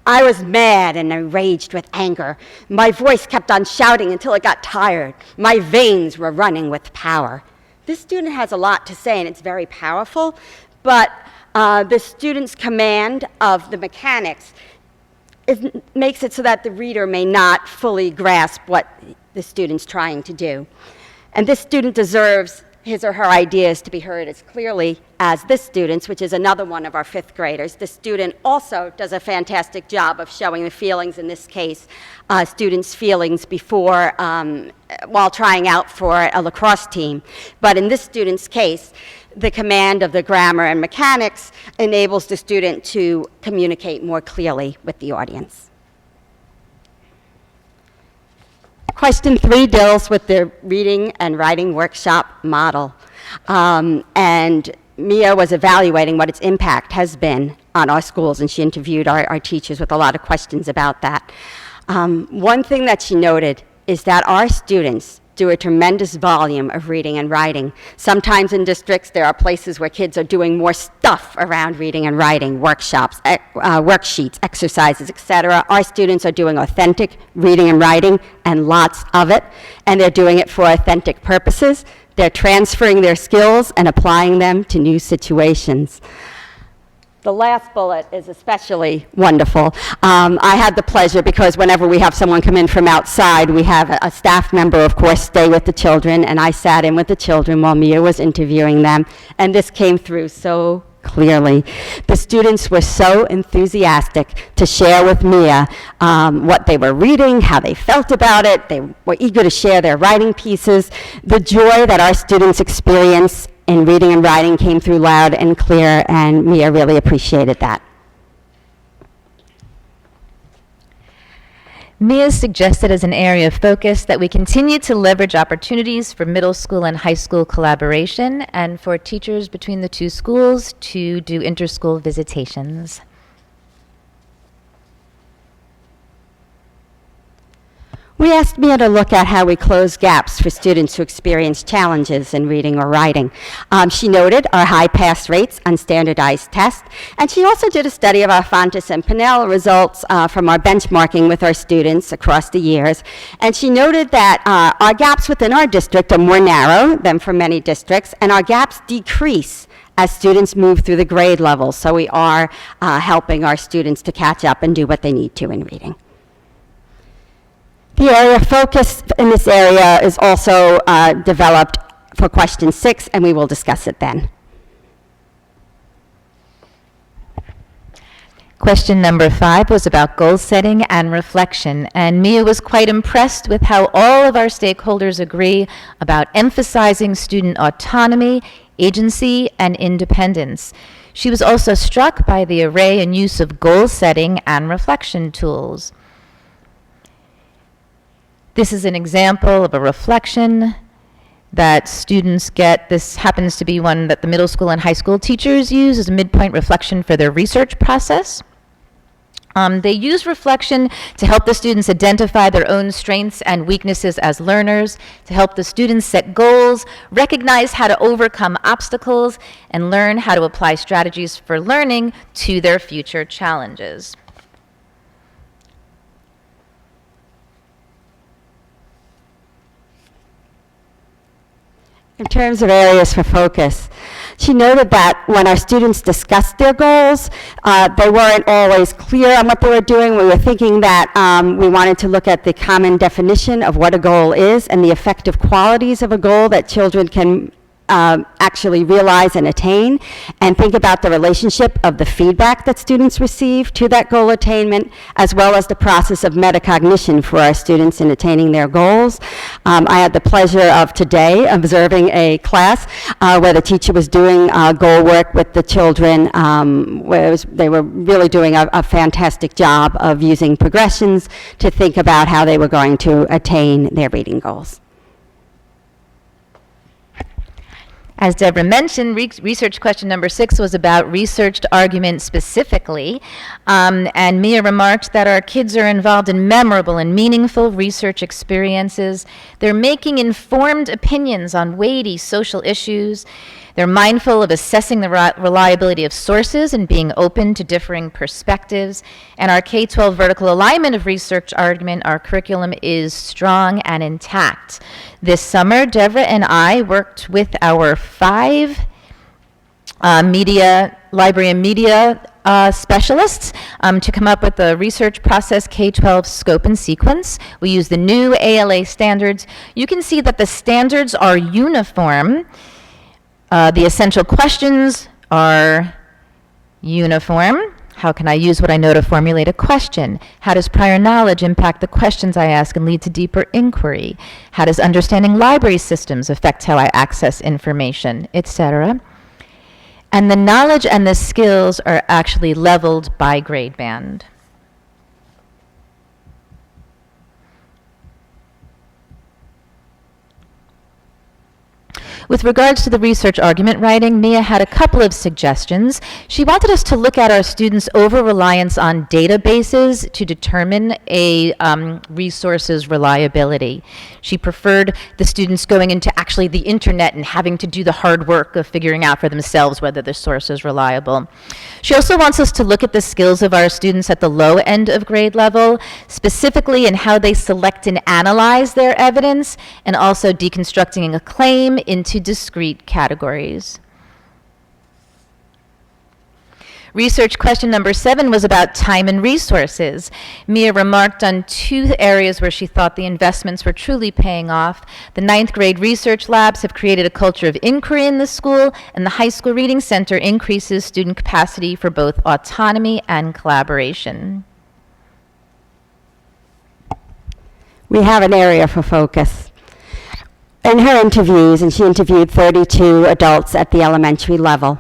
[SPEAKER 16] "I was mad and enraged with anger. My voice kept on shouting until it got tired. My veins were running with power." This student has a lot to say, and it's very powerful, but the student's command of the mechanics makes it so that the reader may not fully grasp what the student's trying to do. And this student deserves his or her ideas to be heard as clearly as this student's, which is another one of our 5th graders. The student also does a fantastic job of showing the feelings, in this case, students' feelings before, while trying out for a lacrosse team. But in this student's case, the command of the grammar and mechanics enables the student to communicate more clearly with the audience. Question 3 deals with the reading and writing workshop model. And Mia was evaluating what its impact has been on our schools, and she interviewed our teachers with a lot of questions about that. One thing that she noted is that our students do a tremendous volume of reading and writing. Sometimes in districts, there are places where kids are doing more stuff around reading and writing, workshops, worksheets, exercises, etc. Our students are doing authentic reading and writing, and lots of it, and they're doing it for authentic purposes. They're transferring their skills and applying them to new situations. The last bullet is especially wonderful. I had the pleasure, because whenever we have someone come in from outside, we have a staff member, of course, stay with the children, and I sat in with the children while Mia was interviewing them, and this came through so clearly. The students were so enthusiastic to share with Mia what they were reading, how they felt about it. They were eager to share their writing pieces. The joy that our students experience in reading and writing came through loud and clear, and Mia really appreciated that.
[SPEAKER 15] Mia suggested as an area of focus that we continue to leverage opportunities for middle school and high school collaboration and for teachers between the two schools to do inter-school visitations.
[SPEAKER 16] We asked Mia to look at how we close gaps for students who experience challenges in reading or writing. She noted our high pass rates on standardized tests, and she also did a study of our Fontes and Pinnell results from our benchmarking with our students across the years. And she noted that our gaps within our district are more narrow than for many districts, and our gaps decrease as students move through the grade levels. So we are helping our students to catch up and do what they need to in reading. The area of focus in this area is also developed for question 6, and we will discuss it then.
[SPEAKER 15] Question number 5 was about goal setting and reflection, and Mia was quite impressed with how all of our stakeholders agree about emphasizing student autonomy, agency, and independence. She was also struck by the array and use of goal setting and reflection tools. This is an example of a reflection that students get. This happens to be one that the middle school and high school teachers use as a midpoint reflection for their research process. They use reflection to help the students identify their own strengths and weaknesses as learners, to help the students set goals, recognize how to overcome obstacles, and learn how to apply strategies for learning to their future challenges.
[SPEAKER 16] In terms of areas for focus, she noted that when our students discussed their goals, they weren't always clear on what they were doing. We were thinking that we wanted to look at the common definition of what a goal is and the effective qualities of a goal that children can actually realize and attain, and think about the relationship of the feedback that students receive to that goal attainment, as well as the process of metacognition for our students in attaining their goals. I had the pleasure of today observing a class where the teacher was doing goal work with the children, where they were really doing a fantastic job of using progressions to think about how they were going to attain their reading goals.
[SPEAKER 15] As Deborah mentioned, research question number 6 was about researched argument specifically, and Mia remarked that our kids are involved in memorable and meaningful research experiences. They're making informed opinions on weighty social issues. They're mindful of assessing the reliability of sources and being open to differing perspectives. And our K-12 vertical alignment of research argument, our curriculum is strong and intact. This summer, Deborah and I worked with our 5 library and media specialists to come up with a research process K-12 scope and sequence. We use the new ALA standards. You can see that the standards are uniform. The essential questions are uniform. How can I use what I know to formulate a question? How does prior knowledge impact the questions I ask and lead to deeper inquiry? How does understanding library systems affect how I access information, etc.? And the knowledge and the skills are actually leveled by grade band. With regards to the research argument writing, Mia had a couple of suggestions. She wanted us to look at our students' over-reliance on databases to determine a resource's reliability. She preferred the students going into actually the internet and having to do the hard work of figuring out for themselves whether the source is reliable. She also wants us to look at the skills of our students at the low end of grade level, specifically in how they select and analyze their evidence, and also deconstructing a claim into discrete categories. Research question number 7 was about time and resources. Mia remarked on 2 areas where she thought the investments were truly paying off. The 9th grade research labs have created a culture of inquiry in the school, and the high school reading center increases student capacity for both autonomy and collaboration.
[SPEAKER 16] We have an area for focus. In her interviews, and she interviewed 32 adults at the elementary level,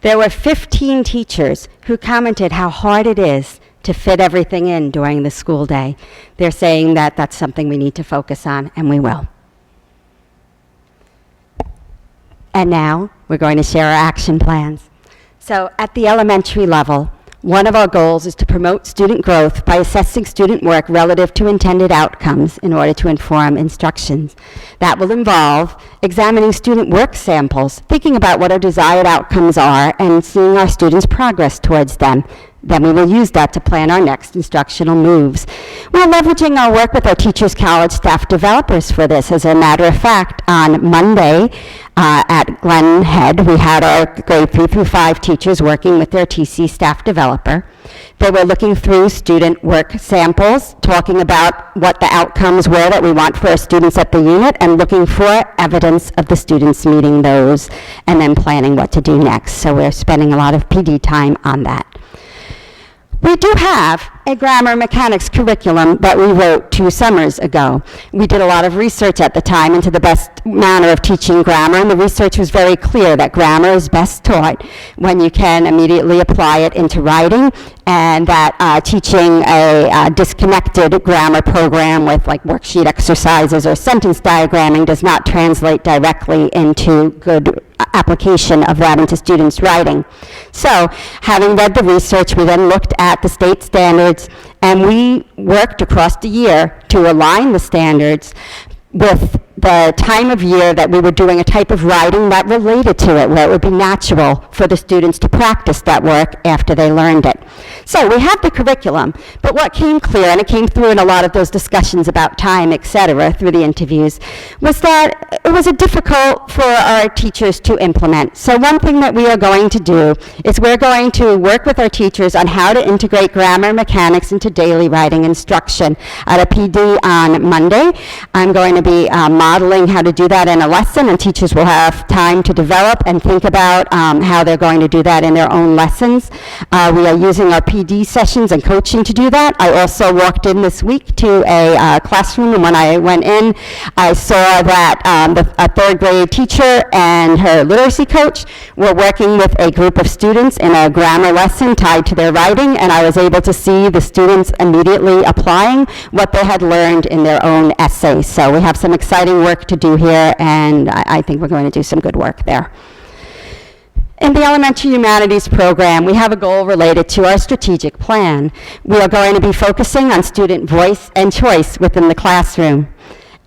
[SPEAKER 16] there were 15 teachers who commented how hard it is to fit everything in during the school day. They're saying that that's something we need to focus on, and we will. And now we're going to share our action plans. So at the elementary level, one of our goals is to promote student growth by assessing student work relative to intended outcomes in order to inform instructions. That will involve examining student work samples, thinking about what our desired outcomes are, and seeing our students' progress towards them. Then we will use that to plan our next instructional moves. We're leveraging our work with our Teachers College staff developers for this. As a matter of fact, on Monday at Glen Head, we had our grade 3 through 5 teachers working with their TC staff developer. They were looking through student work samples, talking about what the outcomes were that we want for our students at the unit, and looking for evidence of the students meeting those, and then planning what to do next. So we're spending a lot of PD time on that. We do have a grammar mechanics curriculum that we wrote 2 summers ago. We did a lot of research at the time into the best manner of teaching grammar, and the research was very clear that grammar is best taught when you can immediately apply it into writing, and that teaching a disconnected grammar program with like worksheet exercises or sentence diagramming does not translate directly into good application of that into students' writing. So, having read the research, we then looked at the state standards, and we worked across the year to align the standards with the time of year that we were doing a type of writing that related to it, where it would be natural for the students to practice that work after they learned it. So we have the curriculum, but what came clear, and it came through in a lot of those discussions about time, et cetera, through the interviews, was that it was difficult for our teachers to implement. So one thing that we are going to do is we're going to work with our teachers on how to integrate grammar mechanics into daily writing instruction. At a PD on Monday, I'm going to be modeling how to do that in a lesson, and teachers will have time to develop and think about how they're going to do that in their own lessons. We are using our PD sessions and coaching to do that. I also walked in this week to a classroom, and when I went in, I saw that a 3rd grade teacher and her literacy coach were working with a group of students in a grammar lesson tied to their writing, and I was able to see the students immediately applying what they had learned in their own essays. So we have some exciting work to do here, and I think we're going to do some good work there. In the Elementary Humanities program, we have a goal related to our strategic plan. We are going to be focusing on student voice and choice within the classroom.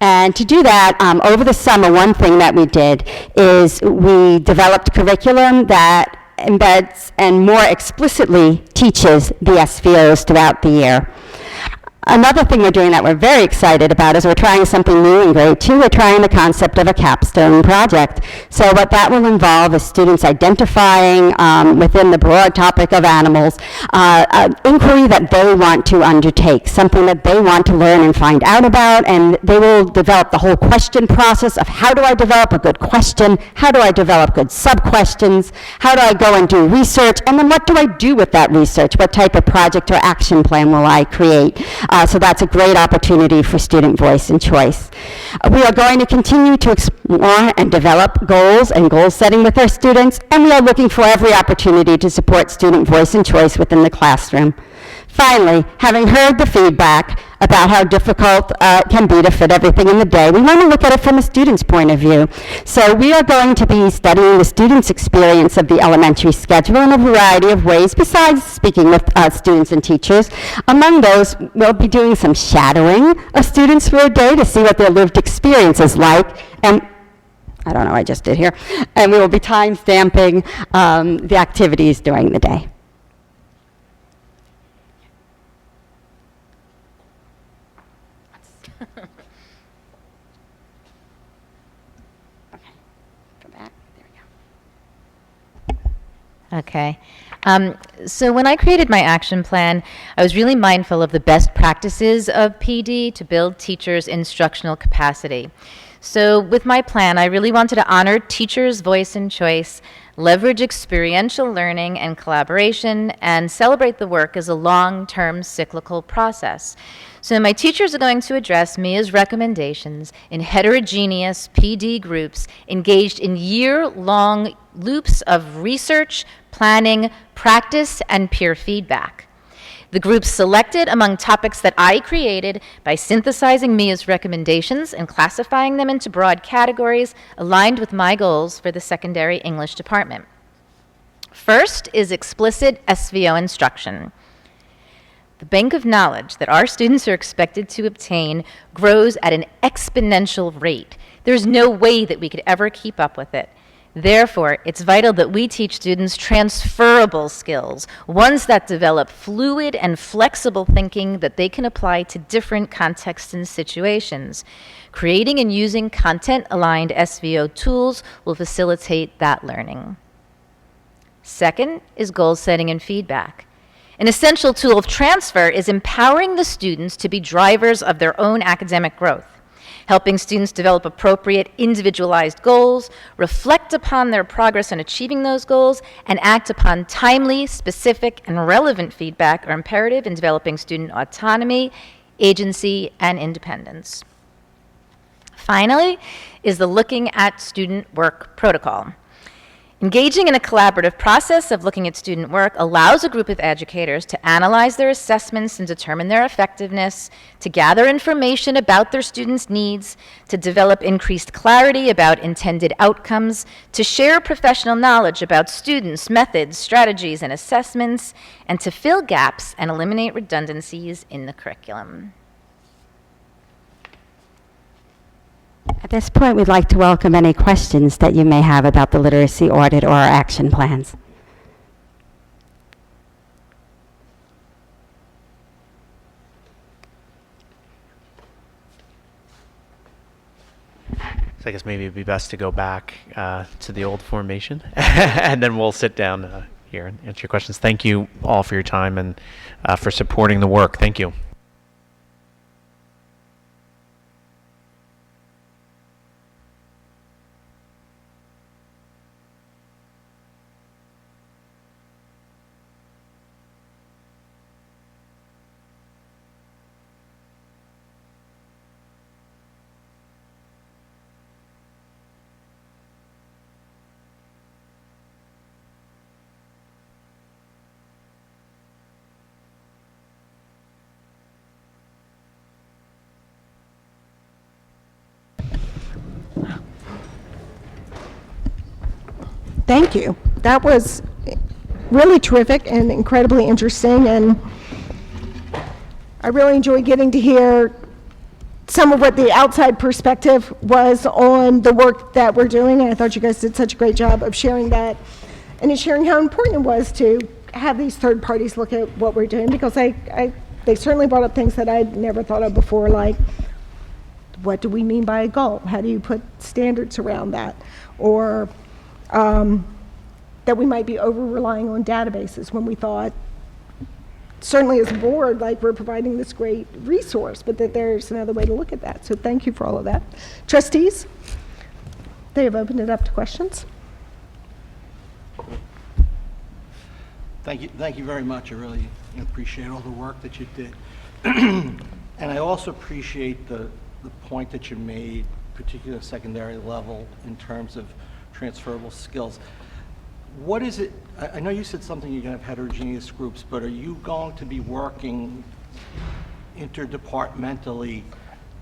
[SPEAKER 16] And to do that, over the summer, one thing that we did is we developed curriculum that embeds and more explicitly teaches the SVOs throughout the year. Another thing we're doing that we're very excited about is we're trying something new in grade 2. We're trying the concept of a capstone project. So what that will involve is students identifying within the broad topic of animals an inquiry that they want to undertake, something that they want to learn and find out about, and they will develop the whole question process of how do I develop a good question, how do I develop good sub-questions, how do I go and do research, and then what do I do with that research, what type of project or action plan will I create. So that's a great opportunity for student voice and choice. We are going to continue to explore and develop goals and goal setting with our students, and we are looking for every opportunity to support student voice and choice within the classroom. Finally, having heard the feedback, about how difficult it can be to fit everything in the day. We want to look at it from a student's point of view. So we are going to be studying the student's experience of the elementary schedule in a variety of ways, besides speaking with students and teachers. Among those, we'll be doing some shadowing of students for a day to see what their lived experience is like. And I don't know, I just did here. And we will be time stamping the activities during the day.
[SPEAKER 15] Okay. So when I created my action plan, I was really mindful of the best practices of PD to build teachers' instructional capacity. So with my plan, I really wanted to honor teachers' voice and choice, leverage experiential learning and collaboration, and celebrate the work as a long-term cyclical process. So my teachers are going to address Mia's recommendations in heterogeneous PD groups engaged in year-long loops of research, planning, practice, and peer feedback. The groups selected among topics that I created by synthesizing Mia's recommendations and classifying them into broad categories aligned with my goals for the secondary English department. First is explicit SVO instruction. The bank of knowledge that our students are expected to obtain grows at an exponential rate. There's no way that we could ever keep up with it. Therefore, it's vital that we teach students transferable skills, ones that develop fluid and flexible thinking that they can apply to different contexts and situations. Creating and using content-aligned SVO tools will facilitate that learning. Second is goal setting and feedback. An essential tool of transfer is empowering the students to be drivers of their own academic growth. Helping students develop appropriate individualized goals, reflect upon their progress in achieving those goals, and act upon timely, specific, and relevant feedback are imperative in developing student autonomy, agency, and independence. Finally is the looking at student work protocol. Engaging in a collaborative process of looking at student work allows a group of educators to analyze their assessments and determine their effectiveness, to gather information about their students' needs, to develop increased clarity about intended outcomes, to share professional knowledge about students, methods, strategies, and assessments, and to fill gaps and eliminate redundancies in the curriculum.
[SPEAKER 16] At this point, we'd like to welcome any questions that you may have about the literacy audit or our action plans.
[SPEAKER 14] So I guess maybe it'd be best to go back to the old formation, and then we'll sit down here and answer your questions. Thank you all for your time and for supporting the work. Thank you.
[SPEAKER 2] Thank you. That was really terrific and incredibly interesting, and I really enjoyed getting to hear some of what the outside perspective was on the work that we're doing, and I thought you guys did such a great job of sharing that and sharing how important it was to have these third parties look at what we're doing, because they certainly brought up things that I'd never thought of before, like what do we mean by a goal? How do you put standards around that? Or that we might be over-relying on databases when we thought, certainly as a board, like we're providing this great resource, but that there's another way to look at that. So thank you for all of that. Trustees, they have opened it up to questions.
[SPEAKER 17] Thank you very much. I really appreciate all the work that you did. And I also appreciate the point that you made, particularly at secondary level, in terms of transferable skills. What is it, I know you said something, you're going to have heterogeneous groups, but are you going to be working interdepartmentally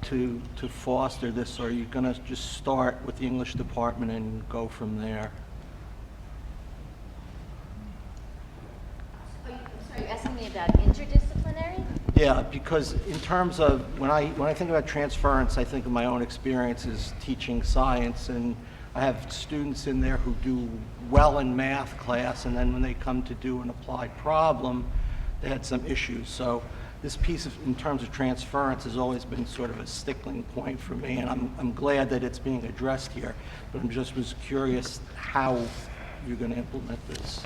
[SPEAKER 17] to foster this, or are you going to just start with the English department and go from there?
[SPEAKER 18] Are you asking me about interdisciplinary?
[SPEAKER 17] Yeah, because in terms of, when I think about transference, I think of my own experiences teaching science, and I have students in there who do well in math class, and then when they come to do an applied problem, they had some issues. So this piece in terms of transference has always been sort of a stickling point for me, and I'm glad that it's being addressed here, but I'm just was curious how you're going to implement this.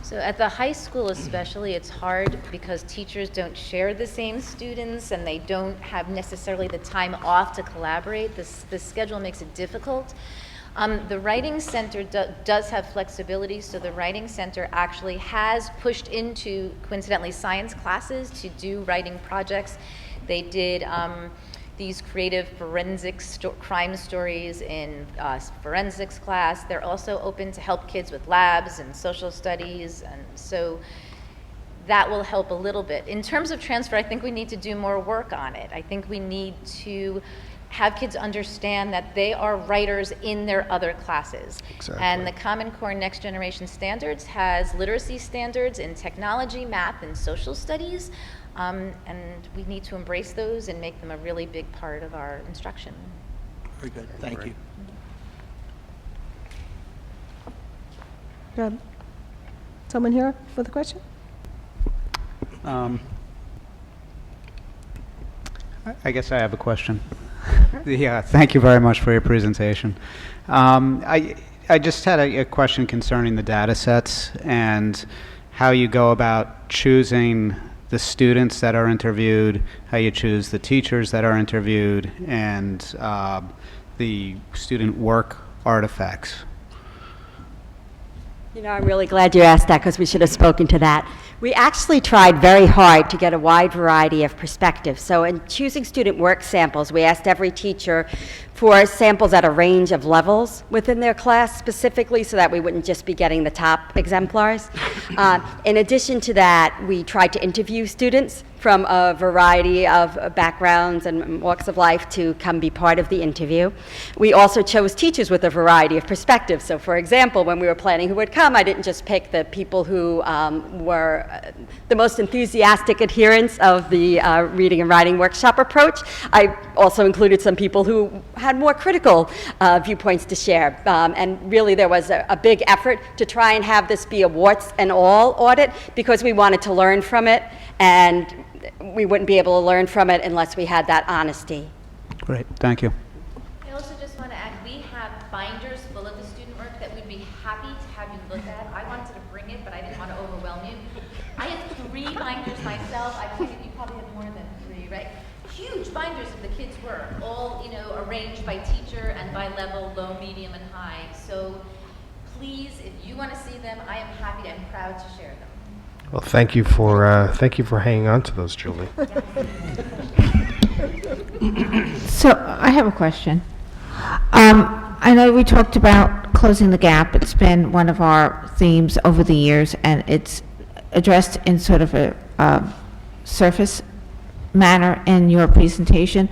[SPEAKER 15] So at the high school especially, it's hard because teachers don't share the same students and they don't have necessarily the time off to collaborate. The schedule makes it difficult. The Writing Center does have flexibility, so the Writing Center actually has pushed into, coincidentally, science classes to do writing projects. They did these creative forensic crime stories in forensics class. They're also open to help kids with labs and social studies, and so that will help a little bit. In terms of transfer, I think we need to do more work on it. I think we need to have kids understand that they are writers in their other classes.
[SPEAKER 1] Exactly.
[SPEAKER 15] And the Common Core Next Generation Standards has literacy standards in technology, math, and social studies. And we need to embrace those and make them a really big part of our instruction.
[SPEAKER 17] Very good. Thank you.
[SPEAKER 2] Good. Someone here with a question?
[SPEAKER 19] I guess I have a question. Yeah, thank you very much for your presentation. I just had a question concerning the data sets and how you go about choosing the students that are interviewed, how you choose the teachers that are interviewed, and the student work artifacts.
[SPEAKER 16] You know, I'm really glad you asked that because we should have spoken to that. We actually tried very hard to get a wide variety of perspectives. So in choosing student work samples, we asked every teacher for samples at a range of levels within their class specifically so that we wouldn't just be getting the top exemplars. In addition to that, we tried to interview students from a variety of backgrounds and walks of life to come be part of the interview. We also chose teachers with a variety of perspectives. So for example, when we were planning who would come, I didn't just pick the people who were the most enthusiastic adherents of the reading and writing workshop approach. I also included some people who had more critical viewpoints to share. And really there was a big effort to try and have this be a warts and all audit because we wanted to learn from it, and we wouldn't be able to learn from it unless we had that honesty.
[SPEAKER 19] Great, thank you.
[SPEAKER 15] I also just want to add, we have binders full of the student work that we'd be happy to have you look at. I wanted to bring it, but I didn't want to overwhelm you. I have 3 binders myself. I think you probably have more than 3, right? Huge binders of the kids' work, all, you know, arranged by teacher and by level, low, medium, and high. So please, if you want to see them, I am happy and proud to share them.
[SPEAKER 1] Well, thank you for hanging on to those, Julie.
[SPEAKER 20] So I have a question. I know we talked about closing the gap. It's been one of our themes over the years, and it's addressed in sort of a surface manner in your presentation.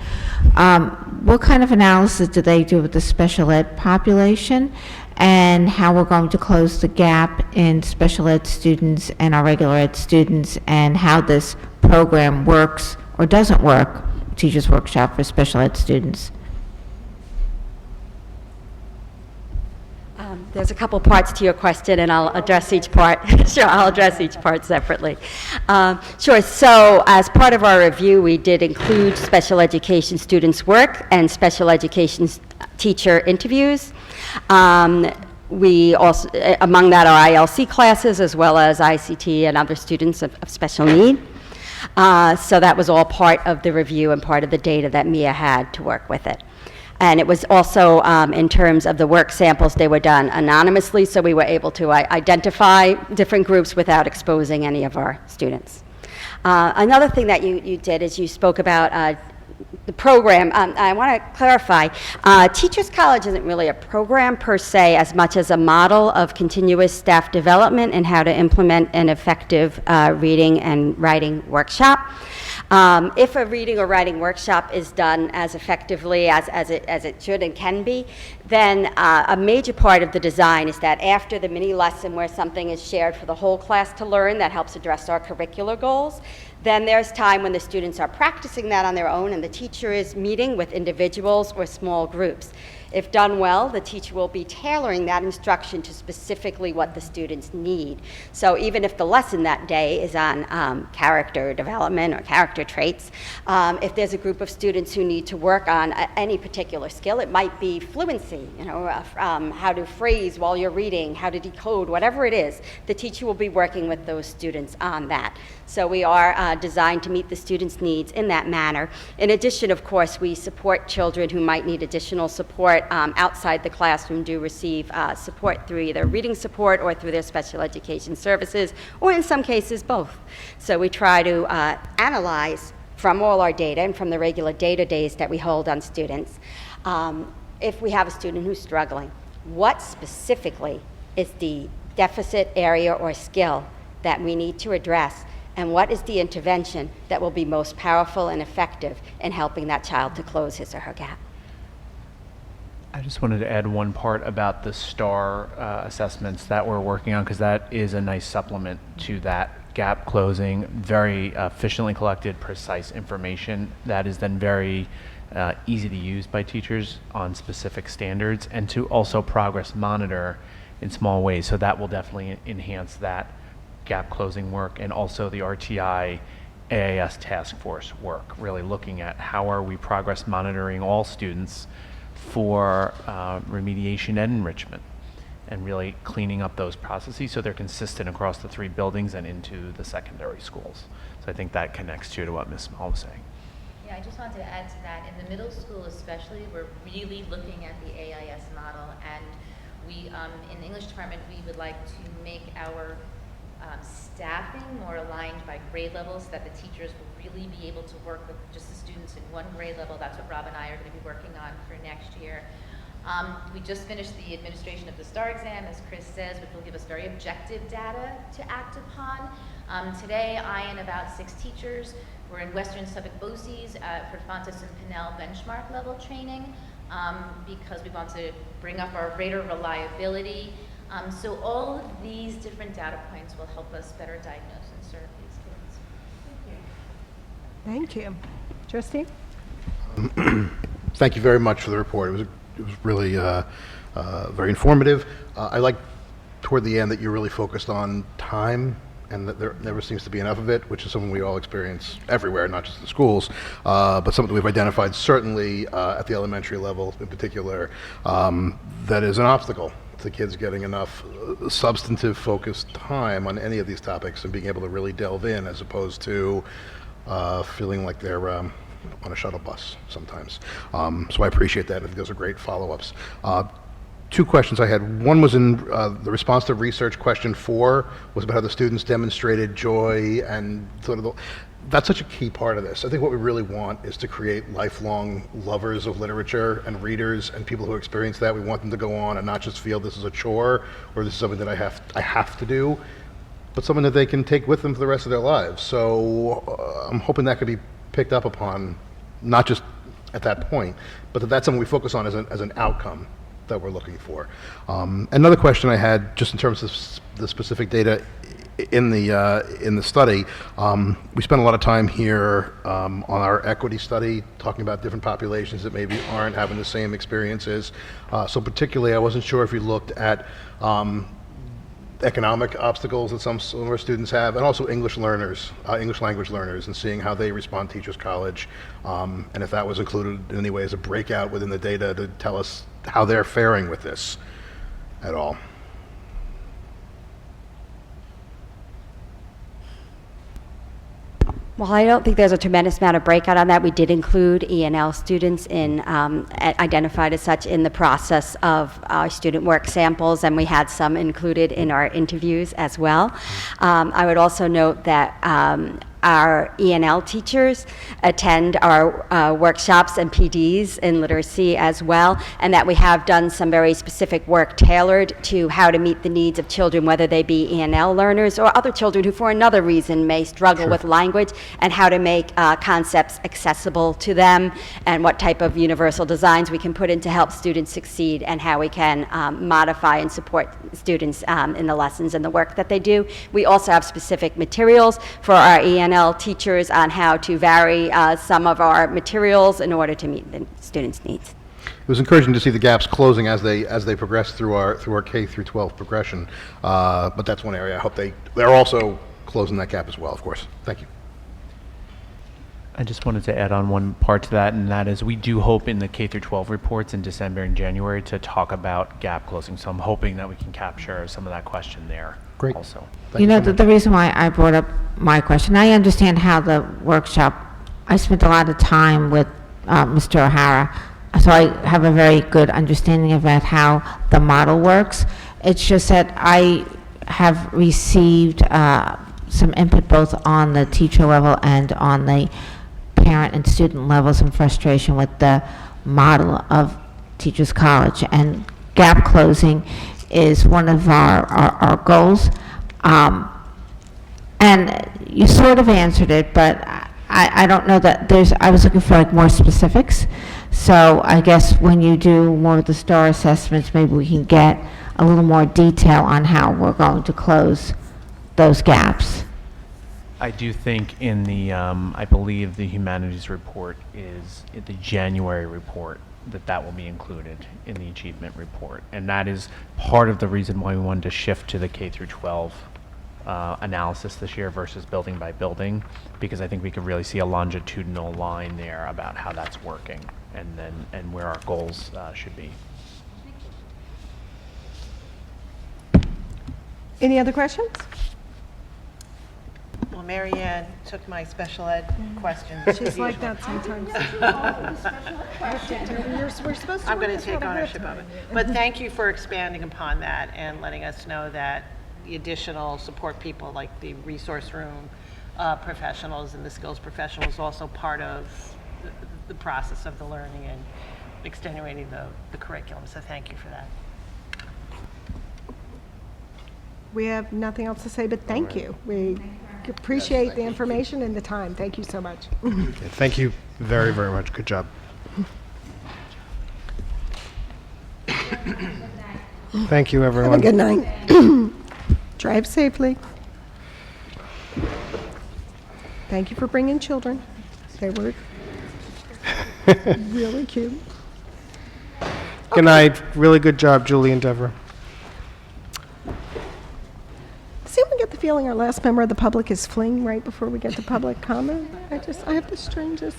[SPEAKER 20] What kind of analysis do they do with the special ed population, and how we're going to close the gap in special ed students and our regular ed students, and how this program works or doesn't work, Teachers Workshop for special ed students?
[SPEAKER 16] There's a couple parts to your question, and I'll address each part. Sure, I'll address each part separately. Sure, so as part of our review, we did include special education students' work and special education teacher interviews. We also, among that are ILC classes as well as ICT and other students of special need. So that was all part of the review and part of the data that Mia had to work with it. And it was also, in terms of the work samples, they were done anonymously, so we were able to identify different groups without exposing any of our students. Another thing that you did is you spoke about the program, I want to clarify, Teachers College isn't really a program per se as much as a model of continuous staff development and how to implement an effective reading and writing workshop. If a reading or writing workshop is done as effectively as it should and can be, then a major part of the design is that after the mini lesson where something is shared for the whole class to learn that helps address our curricular goals, then there's time when the students are practicing that on their own and the teacher is meeting with individuals or small groups. If done well, the teacher will be tailoring that instruction to specifically what the students need. So even if the lesson that day is on character development or character traits, if there's a group of students who need to work on any particular skill, it might be fluency, how to phrase while you're reading, how to decode, whatever it is, the teacher will be working with those students on that. So we are designed to meet the students' needs in that manner. In addition, of course, we support children who might need additional support outside the classroom, do receive support through either reading support or through their special education services, or in some cases both. So we try to analyze from all our data and from the regular data days that we hold on students, if we have a student who's struggling, what specifically is the deficit area or skill that we need to address, and what is the intervention that will be most powerful and effective in helping that child to close his or her gap.
[SPEAKER 14] I just wanted to add one part about the STAR assessments that we're working on, because that is a nice supplement to that gap closing, very efficiently collected, precise information that is then very easy to use by teachers on specific standards, and to also progress monitor in small ways. So that will definitely enhance that gap closing work, and also the RTI AAS task force work, really looking at how are we progress monitoring all students for remediation and enrichment, and really cleaning up those processes so they're consistent across the 3 buildings and into the secondary schools. So I think that connects to what Ms. Small was saying.
[SPEAKER 15] Yeah, I just wanted to add to that. In the middle school especially, we're really looking at the AIS model, and we, in the English department, we would like to make our staffing more aligned by grade levels, so that the teachers will really be able to work with just the students in one grade level. That's what Rob and I are going to be working on for next year. We just finished the administration of the STAR exam, as Chris says, which will give us very objective data to act upon. Today, I and about 6 teachers were in Western Suffolk BOCES for Fontes and Pinnell benchmark level training, because we want to bring up our rater reliability. So all of these different data points will help us better diagnose and serve these kids.
[SPEAKER 2] Thank you. Trustee?
[SPEAKER 12] Thank you very much for the report. It was really very informative. I like toward the end that you really focused on time, and that there never seems to be enough of it, which is something we all experience everywhere, not just in schools, but something that we've identified certainly at the elementary level in particular, that is an obstacle to kids getting enough substantive focused time on any of these topics and being able to really delve in, as opposed to feeling like they're on a shuttle bus sometimes. So I appreciate that. I think those are great follow-ups. 2 questions I had. One was in the response to research question 4 was about how the students demonstrated joy, and sort of that's such a key part of this. I think what we really want is to create lifelong lovers of literature and readers and people who experience that. We want them to go on and not just feel this is a chore or this is something that I have to do, but something that they can take with them for the rest of their lives. So I'm hoping that could be picked up upon, not just at that point, but that's something we focus on as an outcome that we're looking for. Another question I had, just in terms of the specific data in the study, we spent a lot of time here on our equity study, talking about different populations that maybe aren't having the same experiences. So particularly, I wasn't sure if you looked at economic obstacles that some of our students have, and also English learners, English language learners, and seeing how they respond to Teachers College, and if that was included in any way as a breakout within the data to tell us how they're faring with this at all.
[SPEAKER 16] Well, I don't think there's a tremendous amount of breakout on that. We did include ENL students in, identified as such in the process of our student work samples, and we had some included in our interviews as well. I would also note that our E&L teachers attend our workshops and PDs in literacy as well, and that we have done some very specific work tailored to how to meet the needs of children, whether they be E&L learners or other children who for another reason may struggle with language, and how to make concepts accessible to them, and what type of universal designs we can put in to help students succeed, and how we can modify and support students in the lessons and the work that they do. We also have specific materials for our E&L teachers on how to vary some of our materials in order to meet the students' needs.
[SPEAKER 12] It was encouraging to see the gaps closing as they progress through our K through 12 progression. But that's one area I hope they're also closing that gap as well, of course. Thank you.
[SPEAKER 14] I just wanted to add on one part to that, and that is we do hope in the K through 12 reports in December and January to talk about gap closing. So I'm hoping that we can capture some of that question there.
[SPEAKER 12] Great.
[SPEAKER 14] Also.
[SPEAKER 20] You know, the reason why I brought up my question, I understand how the workshop, I spent a lot of time with Mr. O'Hara, so I have a very good understanding about how the model works. It's just that I have received some input both on the teacher level and on the parent and student level, some frustration with the model of Teachers College. And gap closing is one of our goals. And you sort of answered it, but I don't know that I was looking for like more specifics. So I guess when you do more of the STAR assessments, maybe we can get a little more detail on how we're going to close those gaps.
[SPEAKER 14] I do think in the, I believe the humanities report is the January report, that will be included in the achievement report. And that is part of the reason why we wanted to shift to the K through 12 analysis this year versus building by building, because I think we could really see a longitudinal line there about how that's working and where our goals should be.
[SPEAKER 2] Any other questions?
[SPEAKER 21] Well, Mary Ann took my special ed questions.
[SPEAKER 2] She's like that sometimes.
[SPEAKER 21] I'm going to take ownership of it. But thank you for expanding upon that and letting us know that the additional support people like the resource room professionals and the skills professionals is also part of the process of the learning and extenuating the curriculum. So thank you for that.
[SPEAKER 2] We have nothing else to say, but thank you. We appreciate the information and the time. Thank you so much.
[SPEAKER 1] Okay, thank you very, very much. Good job. Thank you, everyone.
[SPEAKER 2] Have a good night. Drive safely. Thank you for bringing children. They were really cute.
[SPEAKER 1] Good night. Really good job, Julie and Deborah.
[SPEAKER 2] Does anyone get the feeling our last member of the public is fleeing right before we get to public comment? I have the strangest.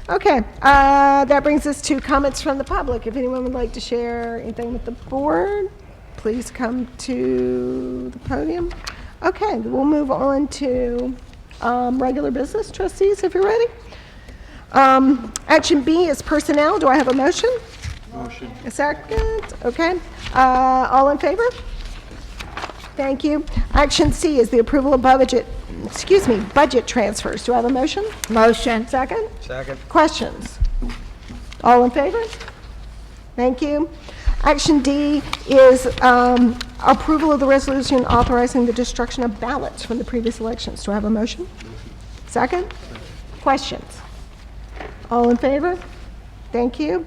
[SPEAKER 2] Okay, that brings us to comments from the public. If anyone would like to share anything with the board, please come to the podium. Okay, we'll move on to regular business. Trustees, if you're ready. Action B is personnel. Do I have a motion?
[SPEAKER 17] Motion.
[SPEAKER 2] A second, okay. All in favor? Thank you. Action C is the approval of budget transfers. Do I have a motion?
[SPEAKER 20] Motion.
[SPEAKER 2] Second?
[SPEAKER 17] Second.
[SPEAKER 2] Questions? All in favor? Thank you. Action D is approval of the resolution authorizing the destruction of ballots from the previous elections. Do I have a motion? Second? Questions? All in favor? Thank you.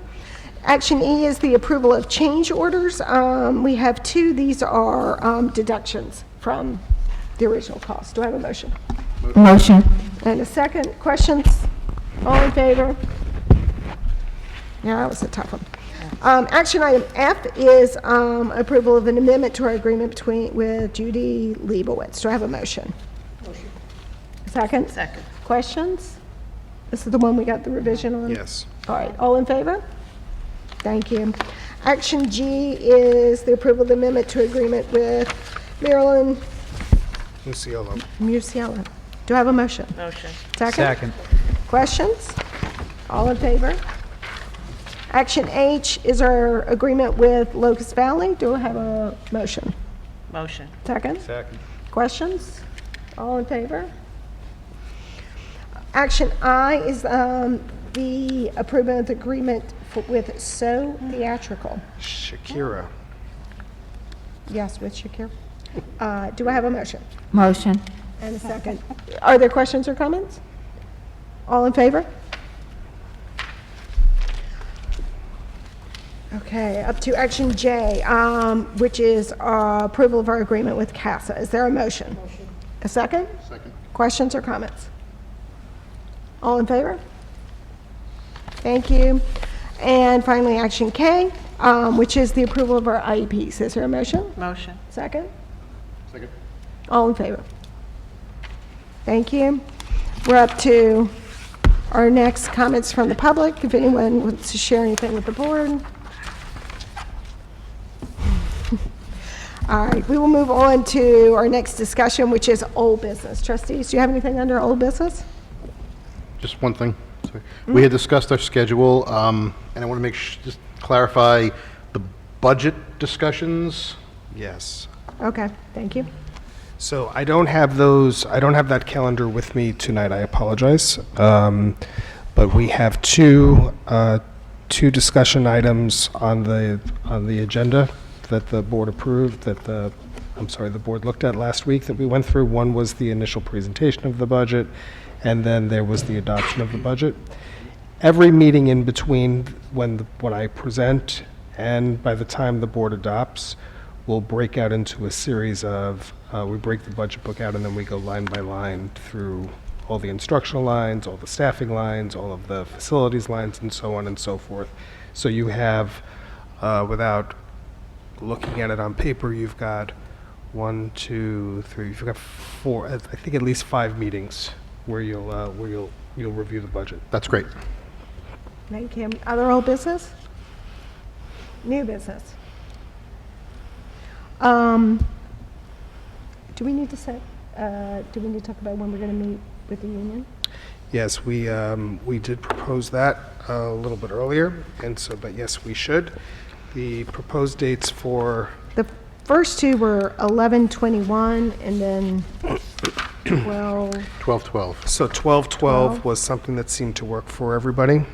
[SPEAKER 2] Action E is the approval of change orders. We have two. These are deductions from the original cost. Do I have a motion?
[SPEAKER 20] Motion.
[SPEAKER 2] And a second. Questions? All in favor? Yeah, that was a tough one. Action item F is approval of an amendment to our agreement with Judy Leibowitz. Do I have a motion? Motion. Second?
[SPEAKER 21] Second.
[SPEAKER 2] Questions? This is the one we got the revision on?
[SPEAKER 1] Yes.
[SPEAKER 2] All right, all in favor? Thank you. Action G is the approval of the amendment to agreement with Marilyn Musiala. Do I have a motion?
[SPEAKER 21] Motion.
[SPEAKER 2] Second?
[SPEAKER 17] Second.
[SPEAKER 2] Questions? All in favor? Action H is our agreement with Locust Valley. Do I have a motion?
[SPEAKER 21] Motion.
[SPEAKER 2] Second?
[SPEAKER 17] Second.
[SPEAKER 2] Questions? All in favor? Action I is the approval of the agreement with So Theatrical.
[SPEAKER 1] Shakira.
[SPEAKER 2] Yes, with Shakira. Do I have a motion?
[SPEAKER 20] Motion.
[SPEAKER 2] And a second. Are there questions or comments? All in favor? Okay, up to action J, which is approval of our agreement with CASA. Is there a motion? A second?
[SPEAKER 12] Second.
[SPEAKER 2] Questions or comments? All in favor? Thank you. And finally, action K, which is the approval of our IEPs. Is there a motion?
[SPEAKER 21] Motion.
[SPEAKER 2] Second?
[SPEAKER 12] Second.
[SPEAKER 2] All in favor? Thank you. We're up to our next comments from the public, if anyone wants to share anything with the board. All right, we will move on to our next discussion, which is old business. Trustees, do you have anything under old business?
[SPEAKER 12] Just one thing. Sorry. We had discussed our schedule, and I want to just clarify the budget discussions.
[SPEAKER 1] Yes.
[SPEAKER 2] Okay, thank you.
[SPEAKER 1] So I don't have that calendar with me tonight, I apologize. But we have two discussion items on the agenda that the board approved, the board looked at last week that we went through. One was the initial presentation of the budget, and then there was the adoption of the budget. Every meeting in between when I present and by the time the board adopts, we'll break out into a series of, we break the budget book out and then we go line by line through all the instructional lines, all the staffing lines, all of the facilities lines, and so on and so forth. So you have, without looking at it on paper, you've got 1, 2, 3, you've got 4, I think at least 5 meetings where you'll review the budget.
[SPEAKER 12] That's great.
[SPEAKER 2] Thank you. Other old business? New business? Do we need to talk about when we're going to meet with the union?
[SPEAKER 1] Yes, we did propose that a little bit earlier, and so, but yes, we should. The proposed dates for
[SPEAKER 2] The first two were 11/21 and then 12.
[SPEAKER 12] 12/12.
[SPEAKER 1] So 12/12 was something that seemed to work for everybody.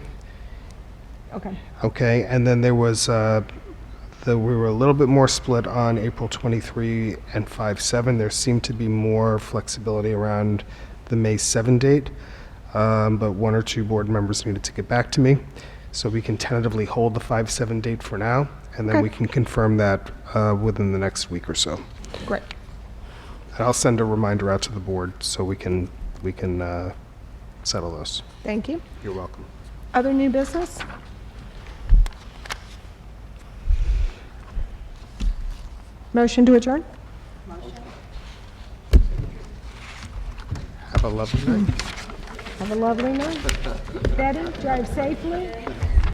[SPEAKER 2] Okay.
[SPEAKER 1] Okay, and then there was, we were a little bit more split on April 23 and 5/7. There seemed to be more flexibility around the May 7 date, but 1 or 2 board members needed to get back to me. So we can tentatively hold the 5/7 date for now, and then
[SPEAKER 2] Okay.
[SPEAKER 1] we can confirm that within the next week or so.
[SPEAKER 2] Great.
[SPEAKER 1] And I'll send a reminder out to the board so we can settle those.
[SPEAKER 2] Thank you.
[SPEAKER 1] You're welcome.
[SPEAKER 2] Other new business? Motion to adjourn?
[SPEAKER 1] Have a lovely night.
[SPEAKER 2] Have a lovely night. Betty, drive safely.